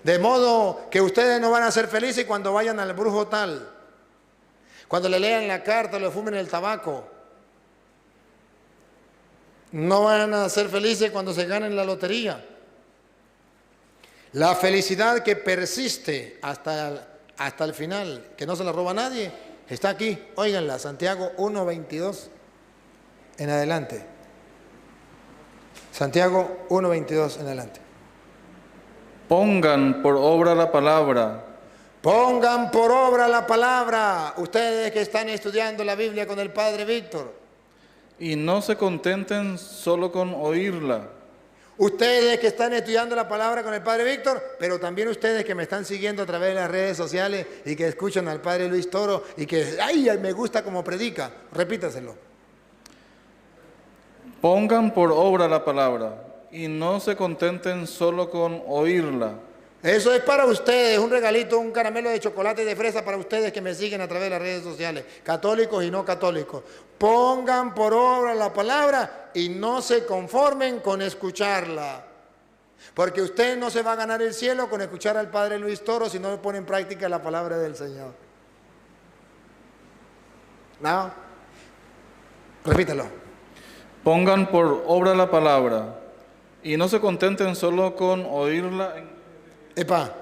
De modo que ustedes no van a ser felices cuando vayan al brujo tal, cuando le lean la carta, le fumen el tabaco. No van a ser felices cuando se ganen la lotería. La felicidad que persiste hasta el final, que no se la roba nadie, está aquí. Óiganla, Santiago 1:22 en adelante. Santiago 1:22 en adelante. Pongan por obra la palabra. Pongan por obra la palabra, ustedes que están estudiando la Biblia con el Padre Víctor. Y no se contenten solo con oírla, Ustedes que están estudiando la palabra con el Padre Víctor, pero también ustedes que me están siguiendo a través de las redes sociales y que escuchan al Padre Luis Toro y que, ¡ay, me gusta como predica! Repítaselo. pongan por obra la palabra y no se contenten solo con oírla. Eso es para ustedes, un regalito, un caramelo de chocolate y de fresa para ustedes que me siguen a través de las redes sociales, católicos y no católicos. Pongan por obra la palabra y no se conformen con escucharla. Porque usted no se va a ganar el cielo con escuchar al Padre Luis Toro si no pone en práctica la palabra del Señor. ¿No? Repítalo. Pongan por obra la palabra y no se contenten solo con oírla. Epa,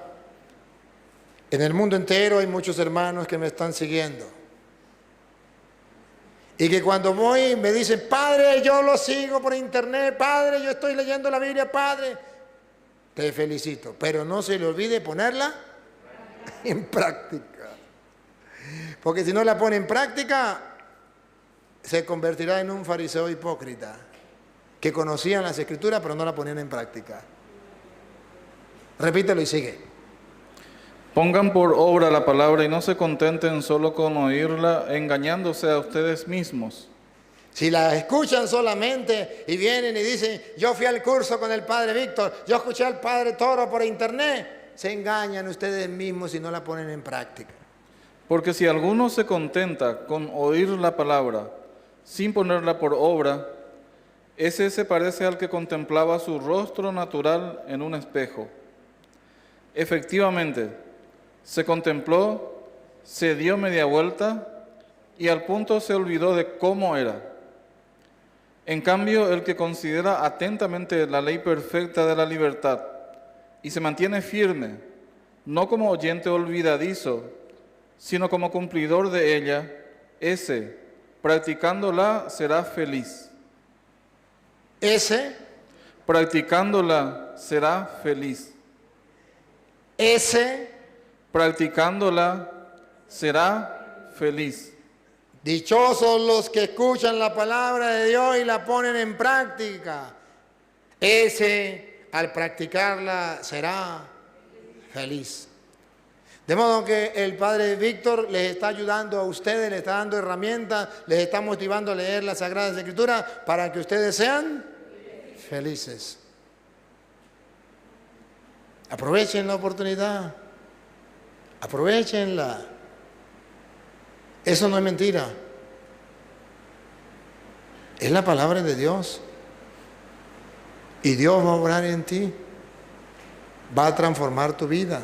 en el mundo entero hay muchos hermanos que me están siguiendo. Y que cuando voy me dicen, Padre, yo lo sigo por internet, Padre, yo estoy leyendo la Biblia, Padre. Te felicito, pero no se le olvide ponerla en práctica. Porque si no la pone en práctica, se convertirá en un fariseo hipócrita, que conocían las Escrituras pero no la ponían en práctica. Repítelo y sigue. Pongan por obra la palabra y no se contenten solo con oírla, engañándose a ustedes mismos. Si la escuchan solamente y vienen y dicen, yo fui al curso con el Padre Víctor, yo escuché al Padre Toro por internet, se engañan ustedes mismos si no la ponen en práctica. Porque si alguno se contenta con oír la palabra sin ponerla por obra, ese se parece al que contemplaba su rostro natural en un espejo. Efectivamente, se contempló, se dio media vuelta y al punto se olvidó de cómo era. En cambio, el que considera atentamente la ley perfecta de la libertad y se mantiene firme, no como oyente olvidadizo, sino como cumplidor de ella, ese, practicándola, será feliz. Ese, Practicándola, será feliz. ese, Practicándola, será feliz. dichosos los que escuchan la palabra de Dios y la ponen en práctica. Ese, al practicarla, será feliz. De modo que el Padre Víctor les está ayudando a ustedes, les está dando herramientas, les está motivando a leer las Sagradas Escrituras para que ustedes sean felices. Aprovechen la oportunidad, aprovechenla. Eso no es mentira, es la palabra de Dios. Y Dios va a obrar en ti, va a transformar tu vida.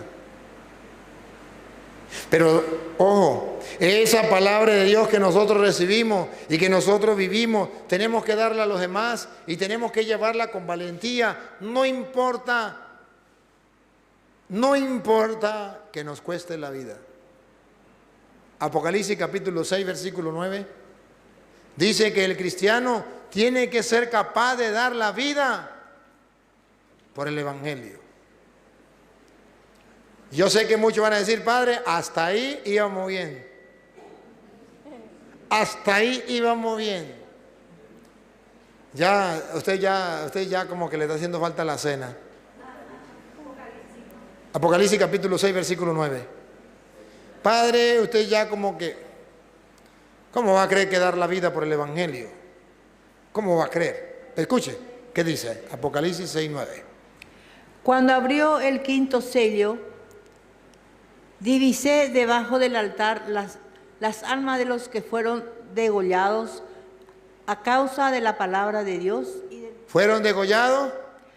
Pero, ojo, esa palabra de Dios que nosotros recibimos y que nosotros vivimos, tenemos que darla a los demás y tenemos que llevarla con valentía. No importa que nos cueste la vida. Apocalipsis capítulo 6, versículo 9, dice que el cristiano tiene que ser capaz de dar la vida por el Evangelio. Yo sé que muchos van a decir, Padre, hasta ahí íbamos bien. Hasta ahí íbamos bien. Usted ya como que le está haciendo falta la cena. Apocalipsis capítulo 6, versículo 9. Padre, usted ya como que, ¿cómo va a creer que dar la vida por el Evangelio? ¿Cómo va a creer? Escuche, ¿qué dice? Apocalipsis 6, 9. Cuando abrió el quinto sello, divisé debajo del altar las almas de los que fueron degollados a causa de la palabra de Dios. ¿Fueron degollados?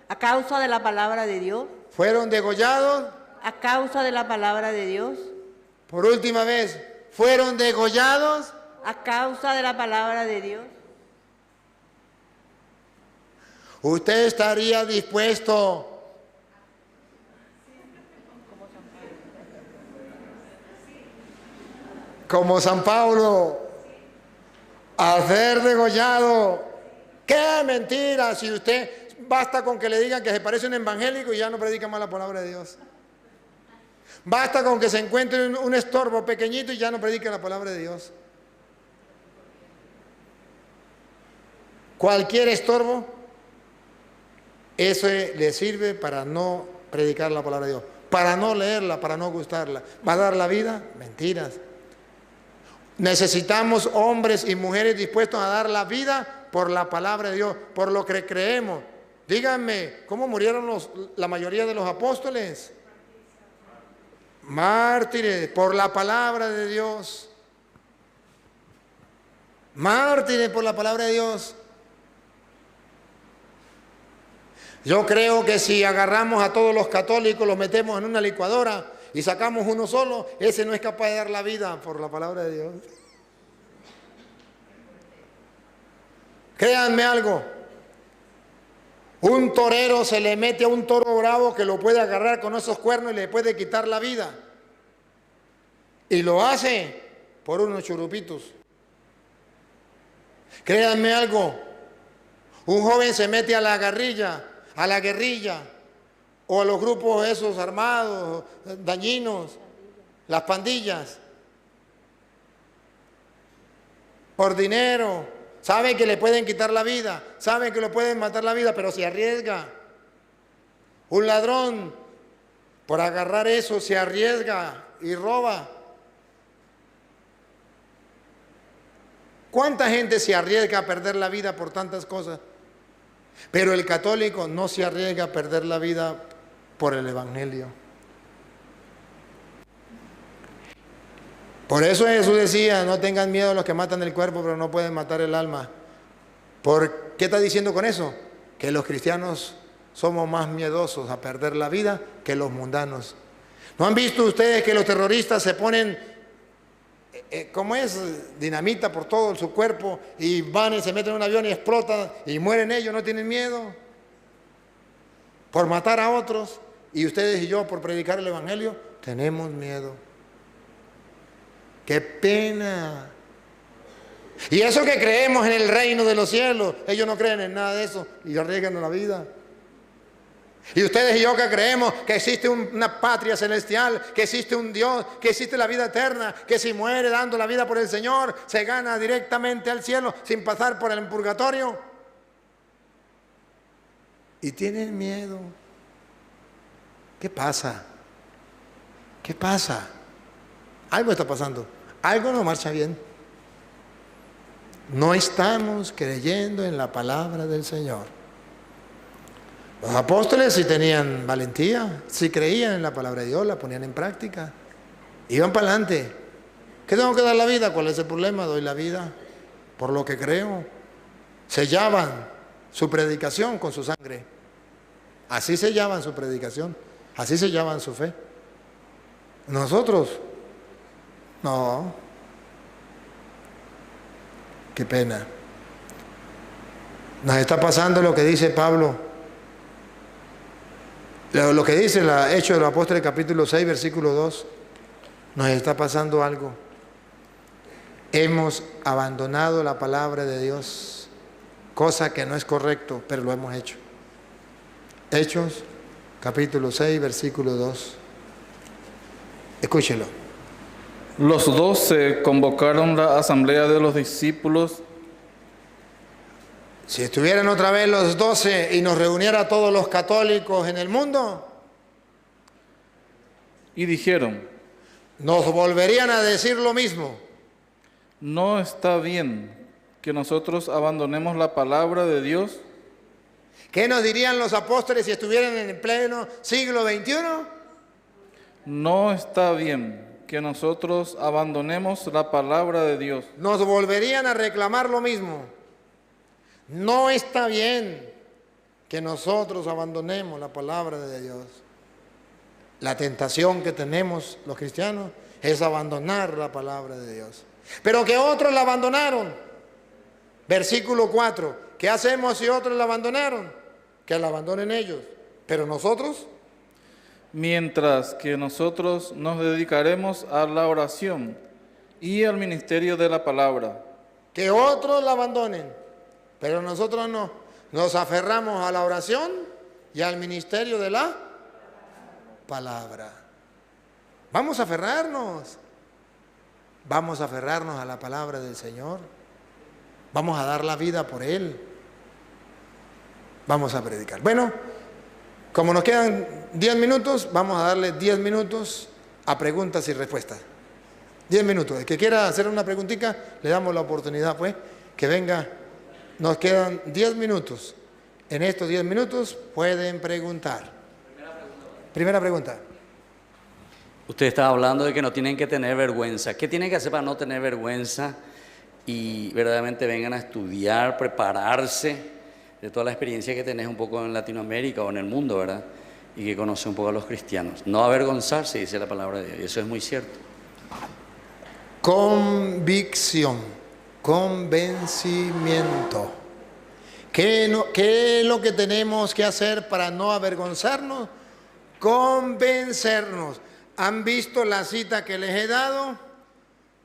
A causa de la palabra de Dios. ¿Fueron degollados? A causa de la palabra de Dios. Por última vez, ¿fueron degollados? A causa de la palabra de Dios. ¿Usted estaría dispuesto como San Pablo a ser degollado? ¡Qué mentira! Si usted basta con que le digan que se parece a un evangélico y ya no predica más la palabra de Dios. Basta con que se encuentre un estorbo pequeñito y ya no predica la palabra de Dios. Cualquier estorbo, eso le sirve para no predicar la palabra de Dios, para no leerla, para no gustarla. ¿Va a dar la vida? Mentiras. Necesitamos hombres y mujeres dispuestos a dar la vida por la palabra de Dios, por lo que creemos. Díganme, ¿cómo murieron la mayoría de los apóstoles? Mártires por la palabra de Dios. Mártires por la palabra de Dios. Yo creo que si agarramos a todos los católicos, los metemos en una licuadora y sacamos uno solo, ese no es capaz de dar la vida por la palabra de Dios. Créanme algo, un torero se le mete a un toro bravo que lo puede agarrar con esos cuernos y le puede quitar la vida. Y lo hace por unos churupitos. Créanme algo, un joven se mete a la guerrilla o a los grupos esos armados, dañinos, las pandillas, por dinero, saben que le pueden quitar la vida, saben que lo pueden matar la vida, pero se arriesga. Un ladrón, por agarrar eso, se arriesga y roba. ¿Cuánta gente se arriesga a perder la vida por tantas cosas? Pero el católico no se arriesga a perder la vida por el Evangelio. Por eso Jesús decía, no tengan miedo a los que matan el cuerpo, pero no pueden matar el alma. ¿Por qué está diciendo con eso? Que los cristianos somos más miedosos a perder la vida que los mundanos. ¿No han visto ustedes que los terroristas se ponen, ¿cómo es? Dinamita por todo su cuerpo y van y se meten en un avión y explotan y mueren ellos, no tienen miedo por matar a otros? Y ustedes y yo por predicar el Evangelio tenemos miedo. ¡Qué pena! Y eso que creemos en el reino de los cielos, ellos no creen en nada de eso y arriesgan la vida. Y ustedes y yo que creemos que existe una patria celestial, que existe un Dios, que existe la vida eterna, que si muere dando la vida por el Señor, se gana directamente al cielo sin pasar por el purgatorio. Y tienen miedo. ¿Qué pasa? ¿Qué pasa? Algo está pasando. Algo no marcha bien. No estamos creyendo en la palabra del Señor. Los apóstoles sí tenían valentía, sí creían en la palabra de Dios, la ponían en práctica. Iban para adelante. ¿Qué tengo que dar la vida? ¿Cuál es el problema? Doy la vida por lo que creo. Sellaban su predicación con su sangre. Así sellaban su predicación, así sellaban su fe. Nosotros, no. Qué pena. Nos está pasando lo que dice Pablo. Lo que dice el Hecho de los Apóstoles capítulo 6 versículo 2, nos está pasando algo. Hemos abandonado la palabra de Dios, cosa que no es correcto, pero lo hemos hecho. Hechos capítulo 6 versículo 2. Escúchelo. Los 12 convocaron la asamblea de los discípulos. Si estuvieran otra vez los 12 y nos reuniera a todos los católicos en el mundo, Y dijeron, nos volverían a decir lo mismo. no está bien que nosotros abandonemos la palabra de Dios. ¿Qué nos dirían los apóstoles si estuvieran en el pleno siglo XXI? No está bien que nosotros abandonemos la palabra de Dios. Nos volverían a reclamar lo mismo. No está bien que nosotros abandonemos la palabra de Dios. La tentación que tenemos los cristianos es abandonar la palabra de Dios. Pero que otros la abandonaron. Versículo 4. ¿Qué hacemos si otros la abandonaron? Que la abandonen ellos. Pero nosotros, Mientras que nosotros nos dedicaremos a la oración y al ministerio de la palabra. que otros la abandonen. Pero nosotros no. Nos aferramos a la oración y al ministerio de la palabra. Vamos a aferrarnos. Vamos a aferrarnos a la palabra del Señor. Vamos a dar la vida por Él. Vamos a predicar. Bueno, como nos quedan 10 minutos, vamos a darle 10 minutos a preguntas y respuestas. 10 minutos. El que quiera hacer una preguntita, le damos la oportunidad, pues, que venga. Nos quedan 10 minutos. En estos 10 minutos pueden preguntar. Primera pregunta. Usted estaba hablando de que no tienen que tener vergüenza. ¿Qué tienen que hacer para no tener vergüenza y verdaderamente vengan a estudiar, prepararse de toda la experiencia que tenés un poco en Latinoamérica o en el mundo, ¿verdad? Y que conoce un poco a los cristianos. No avergonzarse, dice la palabra de Dios, y eso es muy cierto. Convicción, convencimiento. ¿Qué es lo que tenemos que hacer para no avergonzarnos? Convencernos. ¿Han visto la cita que les he dado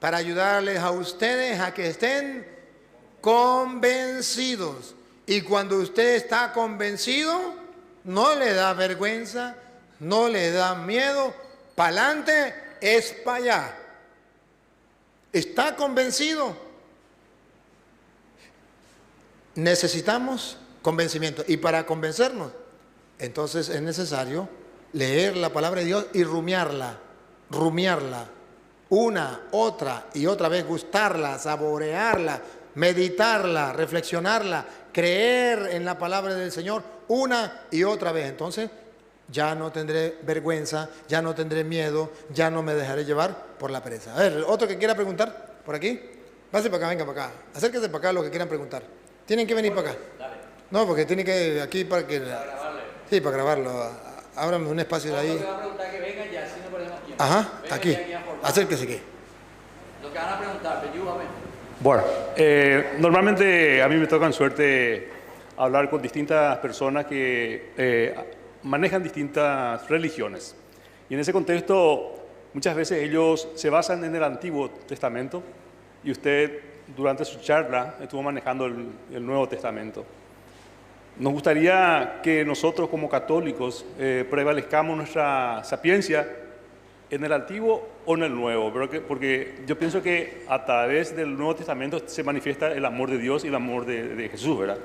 para ayudarles a ustedes a que estén convencidos? Y cuando usted está convencido, no le da vergüenza, no le da miedo, para adelante es para allá. ¿Está convencido? Necesitamos convencimiento. Y para convencernos, entonces es necesario leer la palabra de Dios y rumiarla, una, otra y otra vez, gustarla, saborearla, meditarla, reflexionarla, creer en la palabra del Señor una y otra vez. Entonces ya no tendré vergüenza, ya no tendré miedo, ya no me dejaré llevar por la pereza. A ver, otro que quiera preguntar por aquí, pase para acá, venga para acá, acérquese para acá los que quieran preguntar. Tienen que venir para acá. No, porque tiene que aquí para que... Sí, para grabarlo. Ábrame un espacio de ahí. Ajá, aquí. Acérquese aquí. Lo que van a preguntar, ayúdame. Bueno, normalmente a mí me tocan suerte hablar con distintas personas que manejan distintas religiones. Y en ese contexto, muchas veces ellos se basan en el Antiguo Testamento y usted durante su charla estuvo manejando el Nuevo Testamento. Nos gustaría que nosotros como católicos prevalezcamos nuestra sapiencia en el Antiguo o en el Nuevo, porque yo pienso que a través del Nuevo Testamento se manifiesta el amor de Dios y el amor de Jesús, ¿verdad?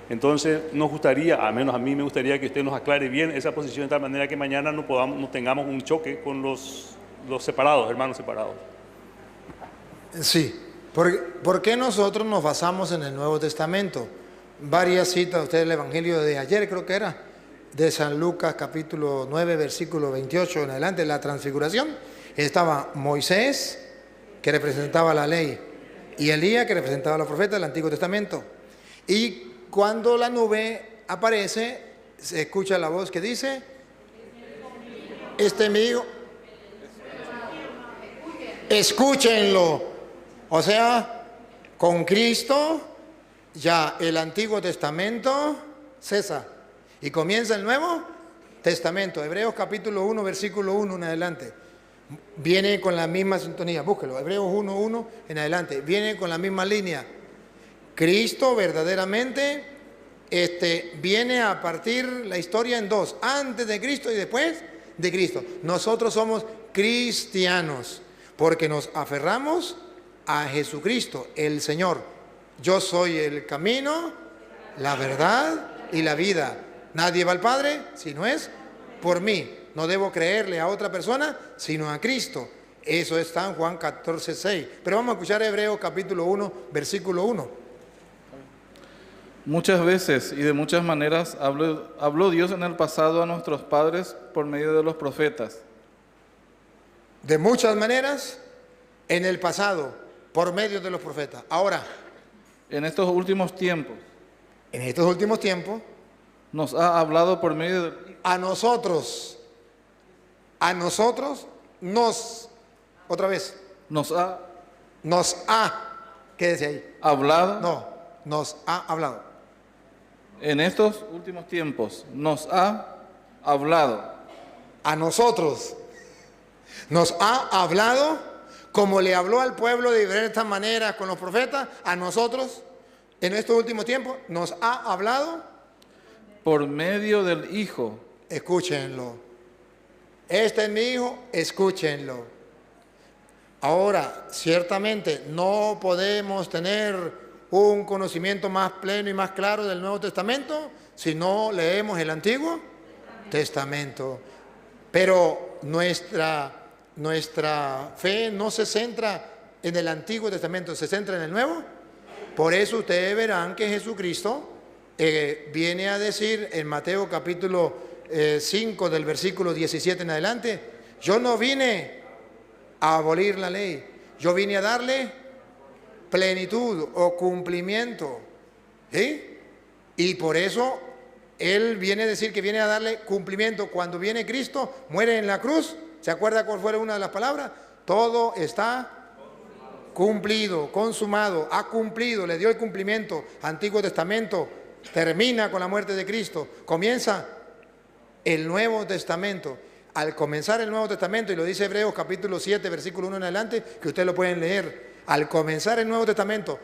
Entonces nos gustaría, al menos a mí me gustaría que usted nos aclare bien esa posición de tal manera que mañana no tengamos un choque con los separados, hermanos separados. Sí, ¿por qué nosotros nos basamos en el Nuevo Testamento? Varias citas, usted el Evangelio de ayer creo que era, de San Lucas capítulo 9, versículo 28 en adelante, la transfiguración. Estaba Moisés, que representaba la ley, y Elías, que representaba a los profetas del Antiguo Testamento. Y cuando la nube aparece, se escucha la voz que dice, este es mi hijo, escúchenlo. O sea, con Cristo ya el Antiguo Testamento cesa y comienza el Nuevo Testamento. Hebreos capítulo 1, versículo 1 en adelante. Viene con la misma sintonía, búsquelo, Hebreos 1, 1 en adelante. Viene con la misma línea. Cristo verdaderamente viene a partir la historia en dos, antes de Cristo y después de Cristo. Nosotros somos cristianos porque nos aferramos a Jesucristo, el Señor. Yo soy el camino, la verdad y la vida. Nadie va al Padre si no es por mí. No debo creerle a otra persona sino a Cristo. Eso está en Juan 14, 6. Pero vamos a escuchar Hebreos capítulo 1, versículo 1. Muchas veces y de muchas maneras habló Dios en el pasado a nuestros padres por medio de los profetas. De muchas maneras en el pasado, por medio de los profetas. Ahora, en estos últimos tiempos, nos ha hablado por medio de... a nosotros, otra vez, nos ha, ¿qué dice ahí? Hablado. No, nos ha hablado. En estos últimos tiempos nos ha hablado. A nosotros. Nos ha hablado como le habló al pueblo de diferentes maneras con los profetas. A nosotros, en estos últimos tiempos, nos ha hablado por medio del Hijo. Escúchenlo. Este es mi hijo, escúchenlo. Ahora, ciertamente no podemos tener un conocimiento más pleno y más claro del Nuevo Testamento si no leemos el Antiguo Testamento. Pero nuestra fe no se centra en el Antiguo Testamento, se centra en el Nuevo. Por eso ustedes verán que Jesucristo viene a decir en Mateo capítulo 5 del versículo 17 en adelante: yo no vine a abolir la ley, yo vine a darle plenitud o cumplimiento. ¿Sí? Y por eso Él viene a decir que viene a darle cumplimiento. Cuando viene Cristo, muere en la cruz, ¿se acuerda cuál fue una de las palabras? Todo está cumplido, consumado, ha cumplido, le dio el cumplimiento. Antiguo Testamento termina con la muerte de Cristo, comienza el Nuevo Testamento. Al comenzar el Nuevo Testamento, y lo dice Hebreos capítulo 7, versículo 1 en adelante, que ustedes lo pueden leer, al comenzar el Nuevo Testamento,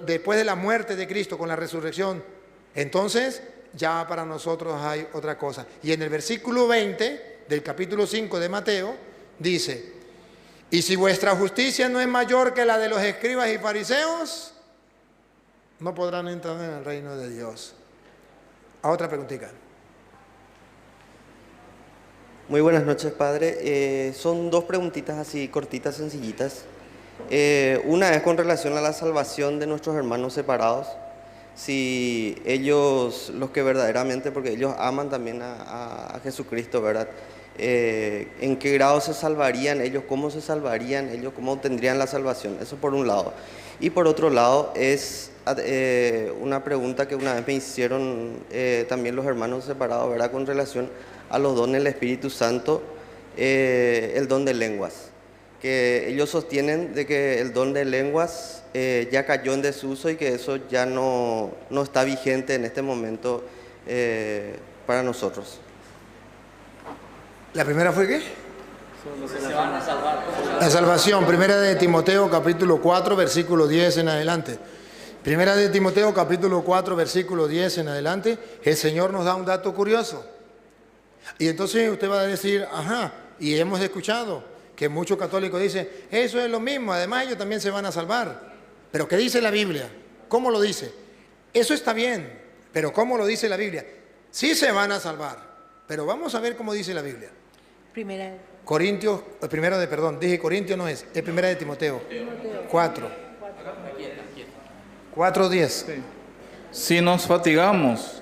después de la muerte de Cristo, con la resurrección, entonces ya para nosotros hay otra cosa. Y en el versículo 20 del capítulo 5 de Mateo, dice: y si vuestra justicia no es mayor que la de los escribas y fariseos, no podrán entrar en el reino de Dios. A otra preguntita. Muy buenas noches, padre. Son dos preguntitas así cortitas, sencillitas. Una es con relación a la salvación de nuestros hermanos separados. Si ellos, los que verdaderamente, porque ellos aman también a Jesucristo, ¿verdad? ¿En qué grado se salvarían ellos? ¿Cómo se salvarían ellos? ¿Cómo obtendrían la salvación? Eso por un lado. Y por otro lado es una pregunta que una vez me hicieron también los hermanos separados, ¿verdad? Con relación a los dones del Espíritu Santo, el don de lenguas, que ellos sostienen de que el don de lenguas ya cayó en desuso y que eso ya no está vigente en este momento para nosotros. ¿La primera fue qué? La salvación, primera de Timoteo capítulo 4, versículo 10 en adelante. Primera de Timoteo capítulo 4, versículo 10 en adelante, el Señor nos da un dato curioso. Y entonces usted va a decir, ajá, y hemos escuchado que muchos católicos dicen, eso es lo mismo, además ellos también se van a salvar. Pero ¿qué dice la Biblia? ¿Cómo lo dice? Eso está bien, pero ¿cómo lo dice la Biblia? Sí se van a salvar, pero vamos a ver cómo dice la Biblia. Corintios, dije Corintios no es primera de Timoteo. 4. 4:10. Sí. Si nos fatigamos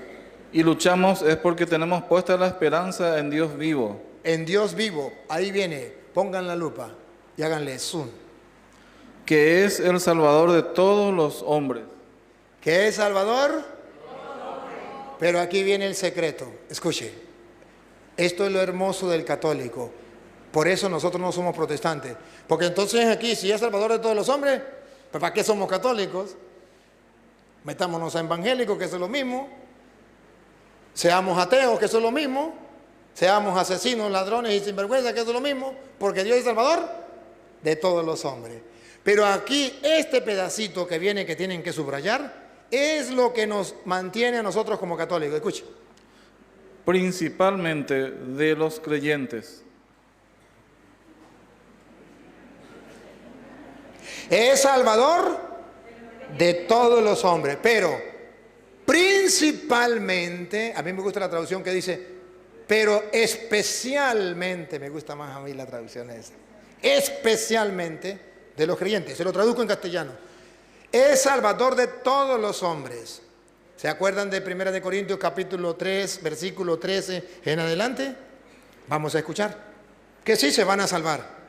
y luchamos es porque tenemos puesta la esperanza en Dios vivo. En Dios vivo, ahí viene, pongan la lupa y háganle zoom. Que es el Salvador de todos los hombres. ¿Qué es Salvador? Pero aquí viene el secreto, escuche, esto es lo hermoso del católico, por eso nosotros no somos protestantes, porque entonces aquí si es Salvador de todos los hombres, pues ¿para qué somos católicos? Metámonos a evangélicos, que eso es lo mismo. Seamos ateos, que eso es lo mismo. Seamos asesinos, ladrones y sinvergüenza, que eso es lo mismo. Porque Dios es Salvador de todos los hombres. Pero aquí, este pedacito que viene, que tienen que subrayar, es lo que nos mantiene a nosotros como católicos. Escuchen. Principalmente de los creyentes. Es Salvador de todos los hombres, pero principalmente, a mí me gusta la traducción que dice, pero especialmente, me gusta más a mí la traducción esa, especialmente de los creyentes, se lo traduzco en castellano, es Salvador de todos los hombres. ¿Se acuerdan de 1 de Corintios capítulo 3, versículo 13 en adelante? Vamos a escuchar, que sí se van a salvar.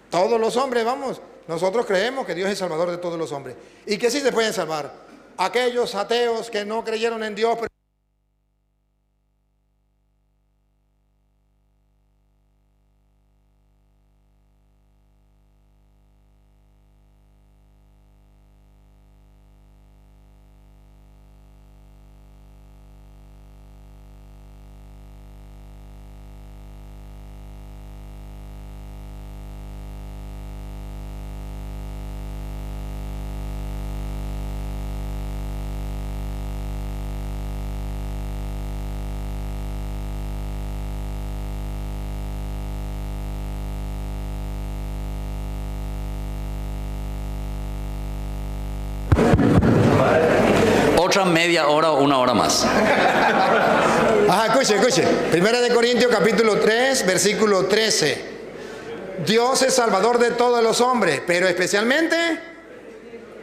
Todos los hombres, vamos. Nosotros creemos que Dios es Salvador de todos los hombres. Y que sí se pueden salvar. Aquellos ateos que no creyeron en Dios, pero otra media hora o una hora más. Ajá, escuche. Primera de Corintios capítulo 3, versículo 13. Dios es salvador de todos los hombres, pero especialmente,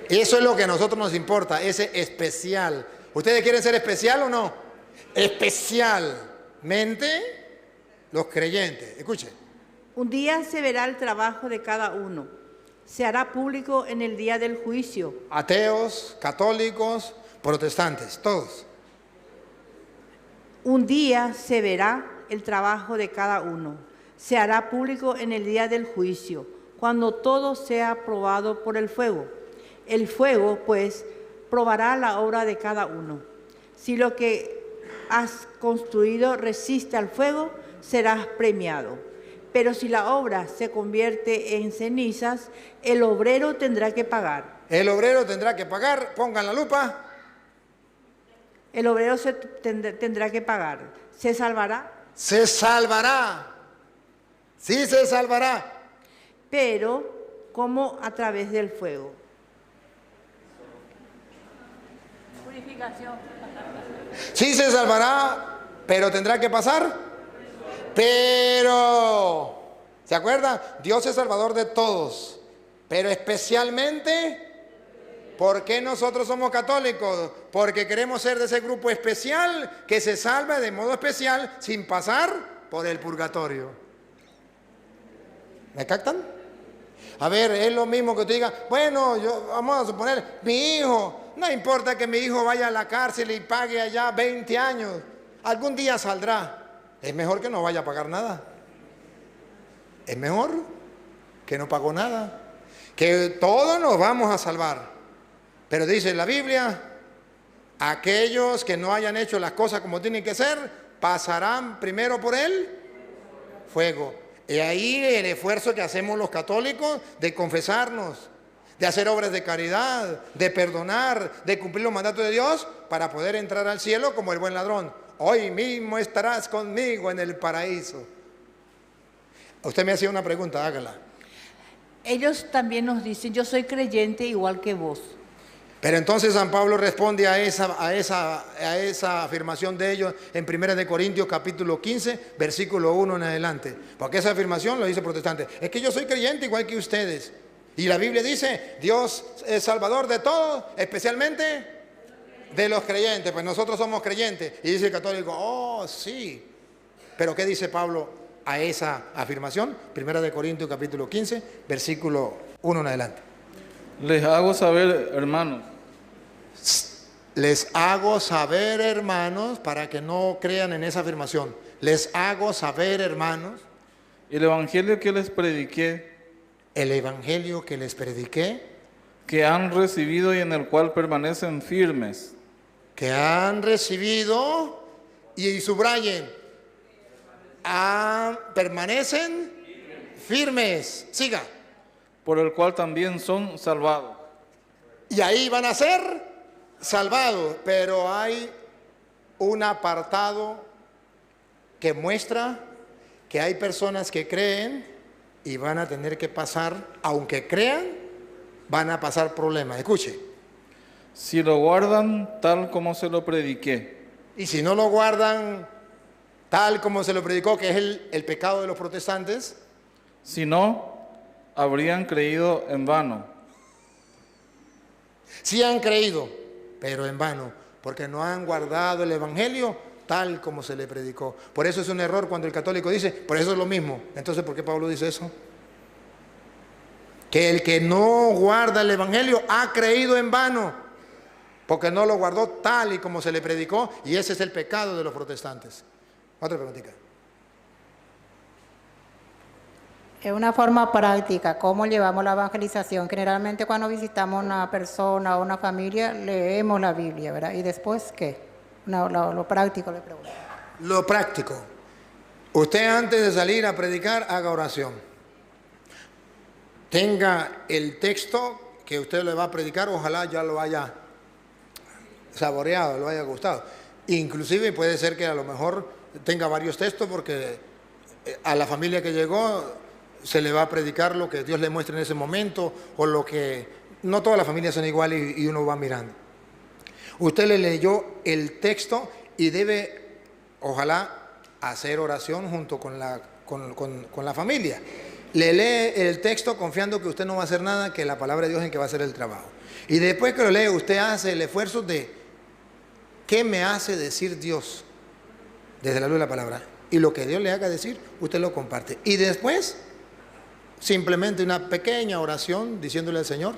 eso es lo que a nosotros nos importa, ese especial. ¿Ustedes quieren ser especial o no? Especialmente los creyentes. Escuche. Un día se verá el trabajo de cada uno. Se hará público en el día del juicio. Ateos, católicos, protestantes, todos. Un día se verá el trabajo de cada uno. Se hará público en el día del juicio, cuando todo sea probado por el fuego. El fuego, pues, probará la obra de cada uno. Si lo que has construido resiste al fuego, serás premiado. Pero si la obra se convierte en cenizas, el obrero tendrá que pagar. El obrero tendrá que pagar, pongan la lupa. El obrero tendrá que pagar. ¿Se salvará? Se salvará. Sí se salvará. Pero, ¿cómo? A través del fuego. Purificación. Sí se salvará, pero tendrá que pasar. Pero, ¿se acuerdan? Dios es salvador de todos, pero especialmente, ¿por qué nosotros somos católicos? Porque queremos ser de ese grupo especial que se salva de modo especial sin pasar por el purgatorio. ¿Me captan? A ver, es lo mismo que tú digas, bueno, vamos a suponer, mi hijo, no importa que mi hijo vaya a la cárcel y pague allá 20 años, algún día saldrá. Es mejor que no vaya a pagar nada. Es mejor que no pagó nada. Que todos nos vamos a salvar. Pero dice la Biblia, aquellos que no hayan hecho las cosas como tienen que ser, pasarán primero por el fuego. Y ahí el esfuerzo que hacemos los católicos de confesarnos, de hacer obras de caridad, de perdonar, de cumplir los mandatos de Dios para poder entrar al cielo como el buen ladrón. Hoy mismo estarás conmigo en el paraíso. Usted me hacía una pregunta, hágala. Ellos también nos dicen, yo soy creyente igual que vos. Pero entonces San Pablo responde a esa afirmación de ellos en 1 Corintios capítulo 15, versículo 1 en adelante. Porque esa afirmación lo dice el protestante. Es que yo soy creyente igual que ustedes. Y la Biblia dice, Dios es salvador de todos, especialmente de los creyentes. Pues nosotros somos creyentes. Y dice el católico, oh sí. Pero ¿qué dice Pablo a esa afirmación? 1 Corintios capítulo 15, versículo 1 en adelante. Les hago saber, hermanos. Les hago saber, hermanos, para que no crean en esa afirmación. Les hago saber, hermanos. El evangelio que les prediqué, El evangelio que les prediqué, que han recibido y en el cual permanecen firmes. que han recibido, y subrayen, permanecen firmes. Siga. Por el cual también son salvados. Y ahí van a ser salvados, pero hay un apartado que muestra que hay personas que creen y van a tener que pasar, aunque crean, van a pasar problemas. Escuche. Si lo guardan tal como se lo prediqué. Y si no lo guardan tal como se lo predicó, que es el pecado de los protestantes, Si no, habrían creído en vano. sí han creído, pero en vano, porque no han guardado el evangelio tal como se le predicó. Por eso es un error cuando el católico dice, por eso es lo mismo. Entonces, ¿por qué Pablo dice eso? Que el que no guarda el evangelio ha creído en vano, porque no lo guardó tal y como se le predicó, y ese es el pecado de los protestantes. Otra preguntita. Es una forma práctica, cómo llevamos la evangelización. Generalmente cuando visitamos una persona o una familia, leemos la Biblia, ¿verdad? ¿Y después qué? Lo práctico le pregunto. Lo práctico. Usted antes de salir a predicar, haga oración. Tenga el texto que usted le va a predicar, ojalá ya lo haya saboreado, lo haya gustado. Inclusive puede ser que a lo mejor tenga varios textos porque a la familia que llegó se le va a predicar lo que Dios le muestra en ese momento o lo que... No todas las familias son iguales y uno va mirando. Usted le leyó el texto y debe, ojalá, hacer oración junto con la familia. Le lee el texto confiando que usted no va a hacer nada, que la palabra de Dios es en que va a hacer el trabajo. Y después que lo lee, usted hace el esfuerzo de ¿qué me hace decir Dios? Desde la luz de la palabra. Y lo que Dios le haga decir, usted lo comparte. Y después, simplemente una pequeña oración diciéndole al Señor,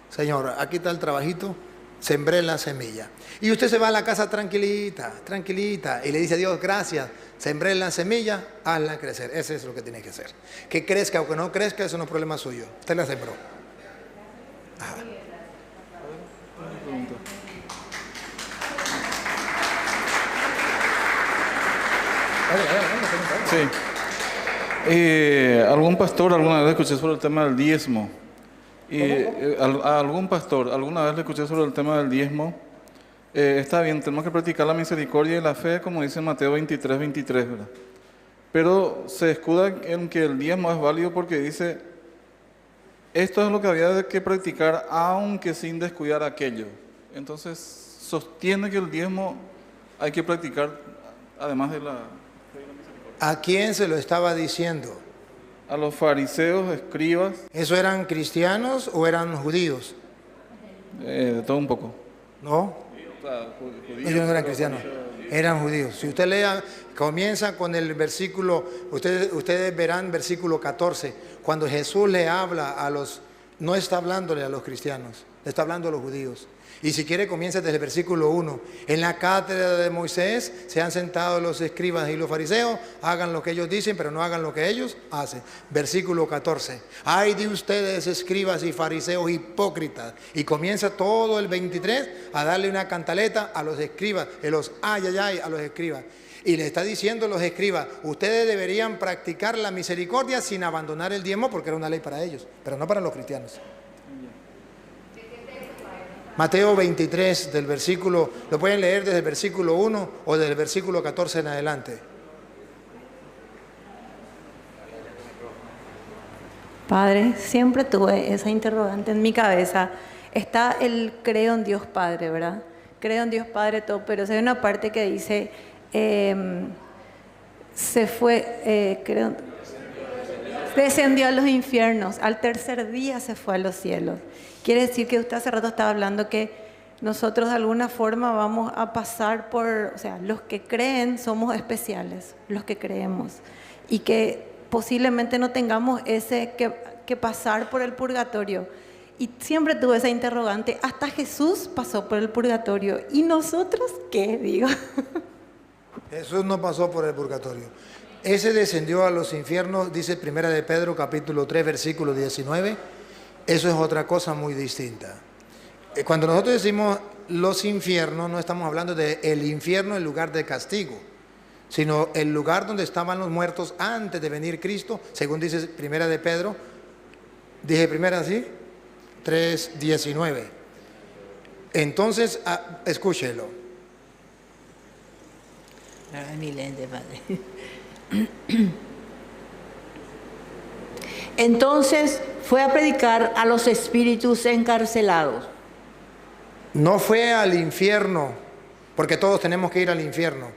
Señor, aquí está el trabajito, sembré la semilla. Y usted se va a la casa tranquilita, tranquilita, y le dice a Dios, gracias, sembré la semilla, hazla crecer. Eso es lo que tiene que hacer. Que crezca o que no crezca, eso no es problema suyo. Usted la sembró. Ajá. Sí. Algún pastor alguna vez le escuché sobre el tema del diezmo. A algún pastor alguna vez le escuché sobre el tema del diezmo. Está bien, tenemos que practicar la misericordia y la fe, como dice Mateo 23, 23, ¿verdad? Pero se escuda en que el diezmo es válido porque dice, esto es lo que había que practicar, aunque sin descuidar aquello. Entonces, sostiene que el diezmo hay que practicar, además de la... ¿A quién se lo estaba diciendo? A los fariseos, escribas. ¿Eso eran cristianos o eran judíos? De todo un poco. ¿No? Ellos no eran cristianos, eran judíos. Si usted lea, comienza con el versículo, ustedes verán versículo 14, cuando Jesús le habla a los, no está hablándole a los cristianos, le está hablando a los judíos. Y si quiere comienza desde el versículo 1. En la cátedra de Moisés se han sentado los escribas y los fariseos, hagan lo que ellos dicen, pero no hagan lo que ellos hacen. Versículo 14. Ay de ustedes, escribas y fariseos hipócritas. Y comienza todo el 23 a darle una cantaleta a los escribas, a los escribas. Y le está diciendo a los escribas, ustedes deberían practicar la misericordia sin abandonar el diezmo, porque era una ley para ellos, pero no para los cristianos. Mateo 23, del versículo, lo pueden leer desde el versículo 1 o desde el versículo 14 en adelante. Padre, siempre tuve esa interrogante en mi cabeza. Está el creo en Dios Padre, ¿verdad? Creo en Dios Padre todo, pero hay una parte que dice, descendió a los infiernos, al tercer día se fue a los cielos. Quiere decir que usted hace rato estaba hablando que nosotros de alguna forma vamos a pasar por, o sea, los que creen somos especiales, los que creemos, y que posiblemente no tengamos que pasar por el purgatorio. Y siempre tuve esa interrogante, hasta Jesús pasó por el purgatorio, ¿y nosotros qué? Digo. Jesús no pasó por el purgatorio. Ese descendió a los infiernos, dice 1 de Pedro capítulo 3 versículo 19. Eso es otra cosa muy distinta. Cuando nosotros decimos los infiernos, no estamos hablando de el infierno, el lugar de castigo, sino el lugar donde estaban los muertos antes de venir Cristo, según dice 1 de Pedro, dije primera así, 3:19. Entonces, escúchelo. Mi lente, padre. Entonces fue a predicar a los espíritus encarcelados. No fue al infierno, porque todos tenemos que ir al infierno.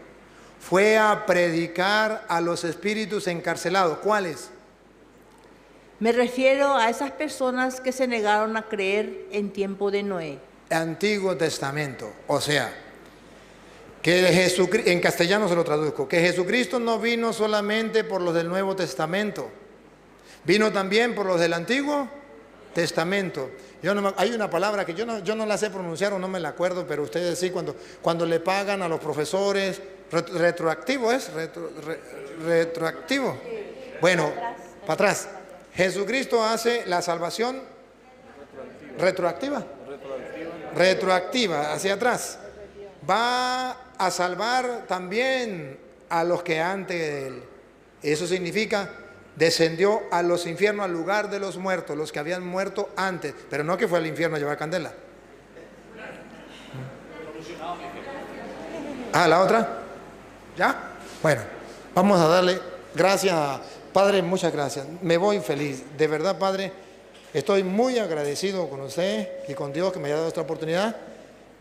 Fue a predicar a los espíritus encarcelados. ¿Cuáles? Me refiero a esas personas que se negaron a creer en tiempo de Noé. Antiguo Testamento, o sea, que Jesucristo, en castellano se lo traduzco, que Jesucristo no vino solamente por los del Nuevo Testamento, vino también por los del Antiguo Testamento. Hay una palabra que yo no la sé pronunciar o no me la acuerdo, pero ustedes sí, cuando le pagan a los profesores, retroactivo es, retroactivo. Bueno, para atrás. Jesucristo hace la salvación retroactiva, hacia atrás. Va a salvar también a los que antes de él. Eso significa, descendió a los infiernos, al lugar de los muertos, los que habían muerto antes, pero no que fue al infierno a llevar candela. ¿La otra? ¿Ya? Bueno, vamos a darle gracias a Padre, muchas gracias. Me voy feliz. De verdad, Padre, estoy muy agradecido con usted y con Dios que me haya dado esta oportunidad.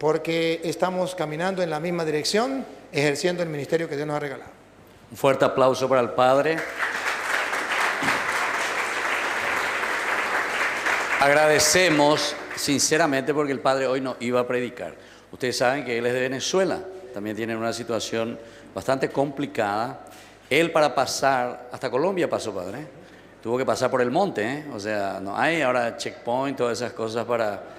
porque estamos caminando en la misma dirección, ejerciendo el ministerio que Dios nos ha regalado. Un fuerte aplauso para el Padre. Agradecemos sinceramente porque el Padre hoy no iba a predicar. Ustedes saben que él es de Venezuela, también tiene una situación bastante complicada. Él para pasar, hasta Colombia pasó, Padre, tuvo que pasar por el monte, o sea, no hay ahora checkpoint, todas esas cosas para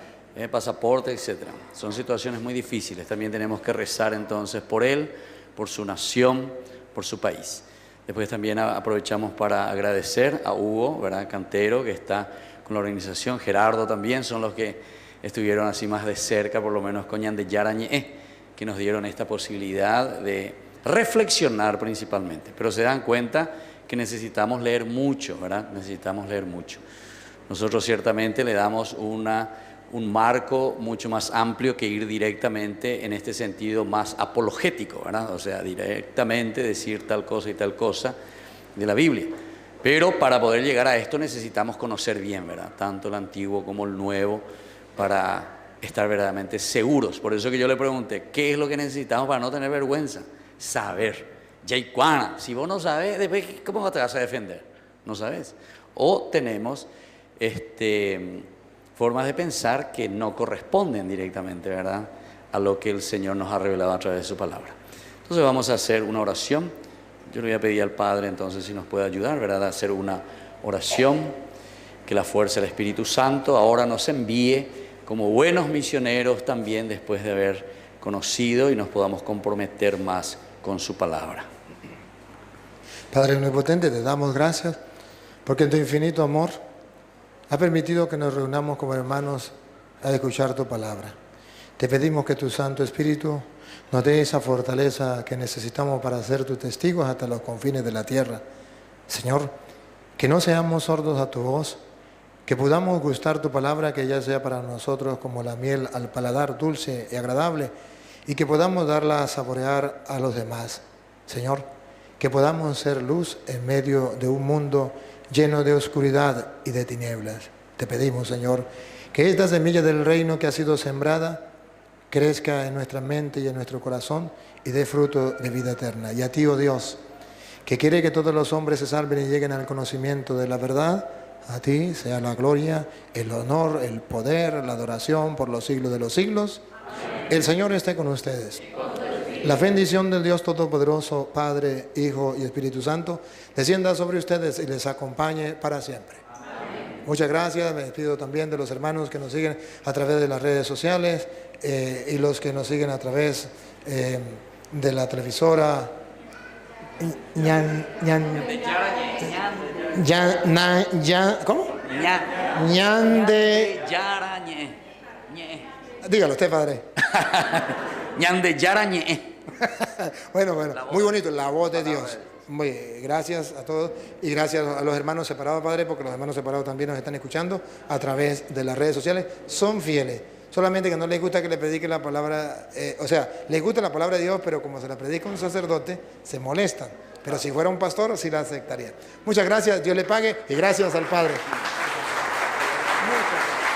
pasaporte, etc. Son situaciones muy difíciles, también tenemos que rezar entonces por él, por su nación, por su país. Después también aprovechamos para agradecer a Hugo, ¿verdad? Cantero, que está con la organización, Gerardo también, son los que estuvieron así más de cerca, por lo menos con Ñan de Yarañé, que nos dieron esta posibilidad de reflexionar principalmente. Pero se dan cuenta que necesitamos leer mucho, ¿verdad? Necesitamos leer mucho. Nosotros ciertamente le damos un marco mucho más amplio que ir directamente en este sentido más apologético, ¿verdad? O sea, directamente decir tal cosa y tal cosa de la Biblia. Pero para poder llegar a esto necesitamos conocer bien, ¿verdad? Tanto el Antiguo como el Nuevo, para estar verdaderamente seguros. Por eso que yo le pregunté, ¿qué es lo que necesitamos para no tener vergüenza? Saber. Yaicuana, si vos no sabes, después, ¿cómo te vas a defender? No sabes. O tenemos formas de pensar que no corresponden directamente, ¿verdad?, a lo que el Señor nos ha revelado a través de su palabra. Entonces vamos a hacer una oración. Yo le voy a pedir al Padre entonces si nos puede ayudar, ¿verdad?, a hacer una oración, que la fuerza del Espíritu Santo ahora nos envíe como buenos misioneros también después de haber conocido y nos podamos comprometer más con su palabra. Padre Omnipotente, te damos gracias porque en tu infinito amor ha permitido que nos reunamos como hermanos a escuchar tu palabra. Te pedimos que tu Santo Espíritu nos dé esa fortaleza que necesitamos para ser tus testigos hasta los confines de la tierra. Señor, que no seamos sordos a tu voz, que podamos gustar tu palabra, que ya sea para nosotros como la miel al paladar dulce y agradable, y que podamos darla a saborear a los demás. Señor, que podamos ser luz en medio de un mundo lleno de oscuridad y de tinieblas. Te pedimos, Señor, que esta semilla del reino que ha sido sembrada crezca en nuestra mente y en nuestro corazón y dé fruto de vida eterna. Y a ti, oh Dios, que quiere que todos los hombres se salven y lleguen al conocimiento de la verdad, a ti sea la gloria, el honor, el poder, la adoración por los siglos de los siglos. Amén. El Señor esté con ustedes. La bendición del Dios Todopoderoso, Padre, Hijo y Espíritu Santo, descienda sobre ustedes y les acompañe para siempre. Amén. Muchas gracias. Me despido también de los hermanos que nos siguen a través de las redes sociales y los que nos siguen a través de la televisora ¿cómo? Ñan de Yarañé. Dígalo usted, padre. Ñan de Yarañé. Bueno, muy bonito, la voz de Dios. Muy bien, gracias a todos y gracias a los hermanos separados, padre, porque los hermanos separados también nos están escuchando a través de las redes sociales. Son fieles, solamente que no les gusta que le predique la palabra, o sea, les gusta la palabra de Dios, pero como se la predica un sacerdote, se molestan. Pero si fuera un pastor, sí la aceptaría. Muchas gracias, Dios le pague y gracias al Padre. Muchas gracias.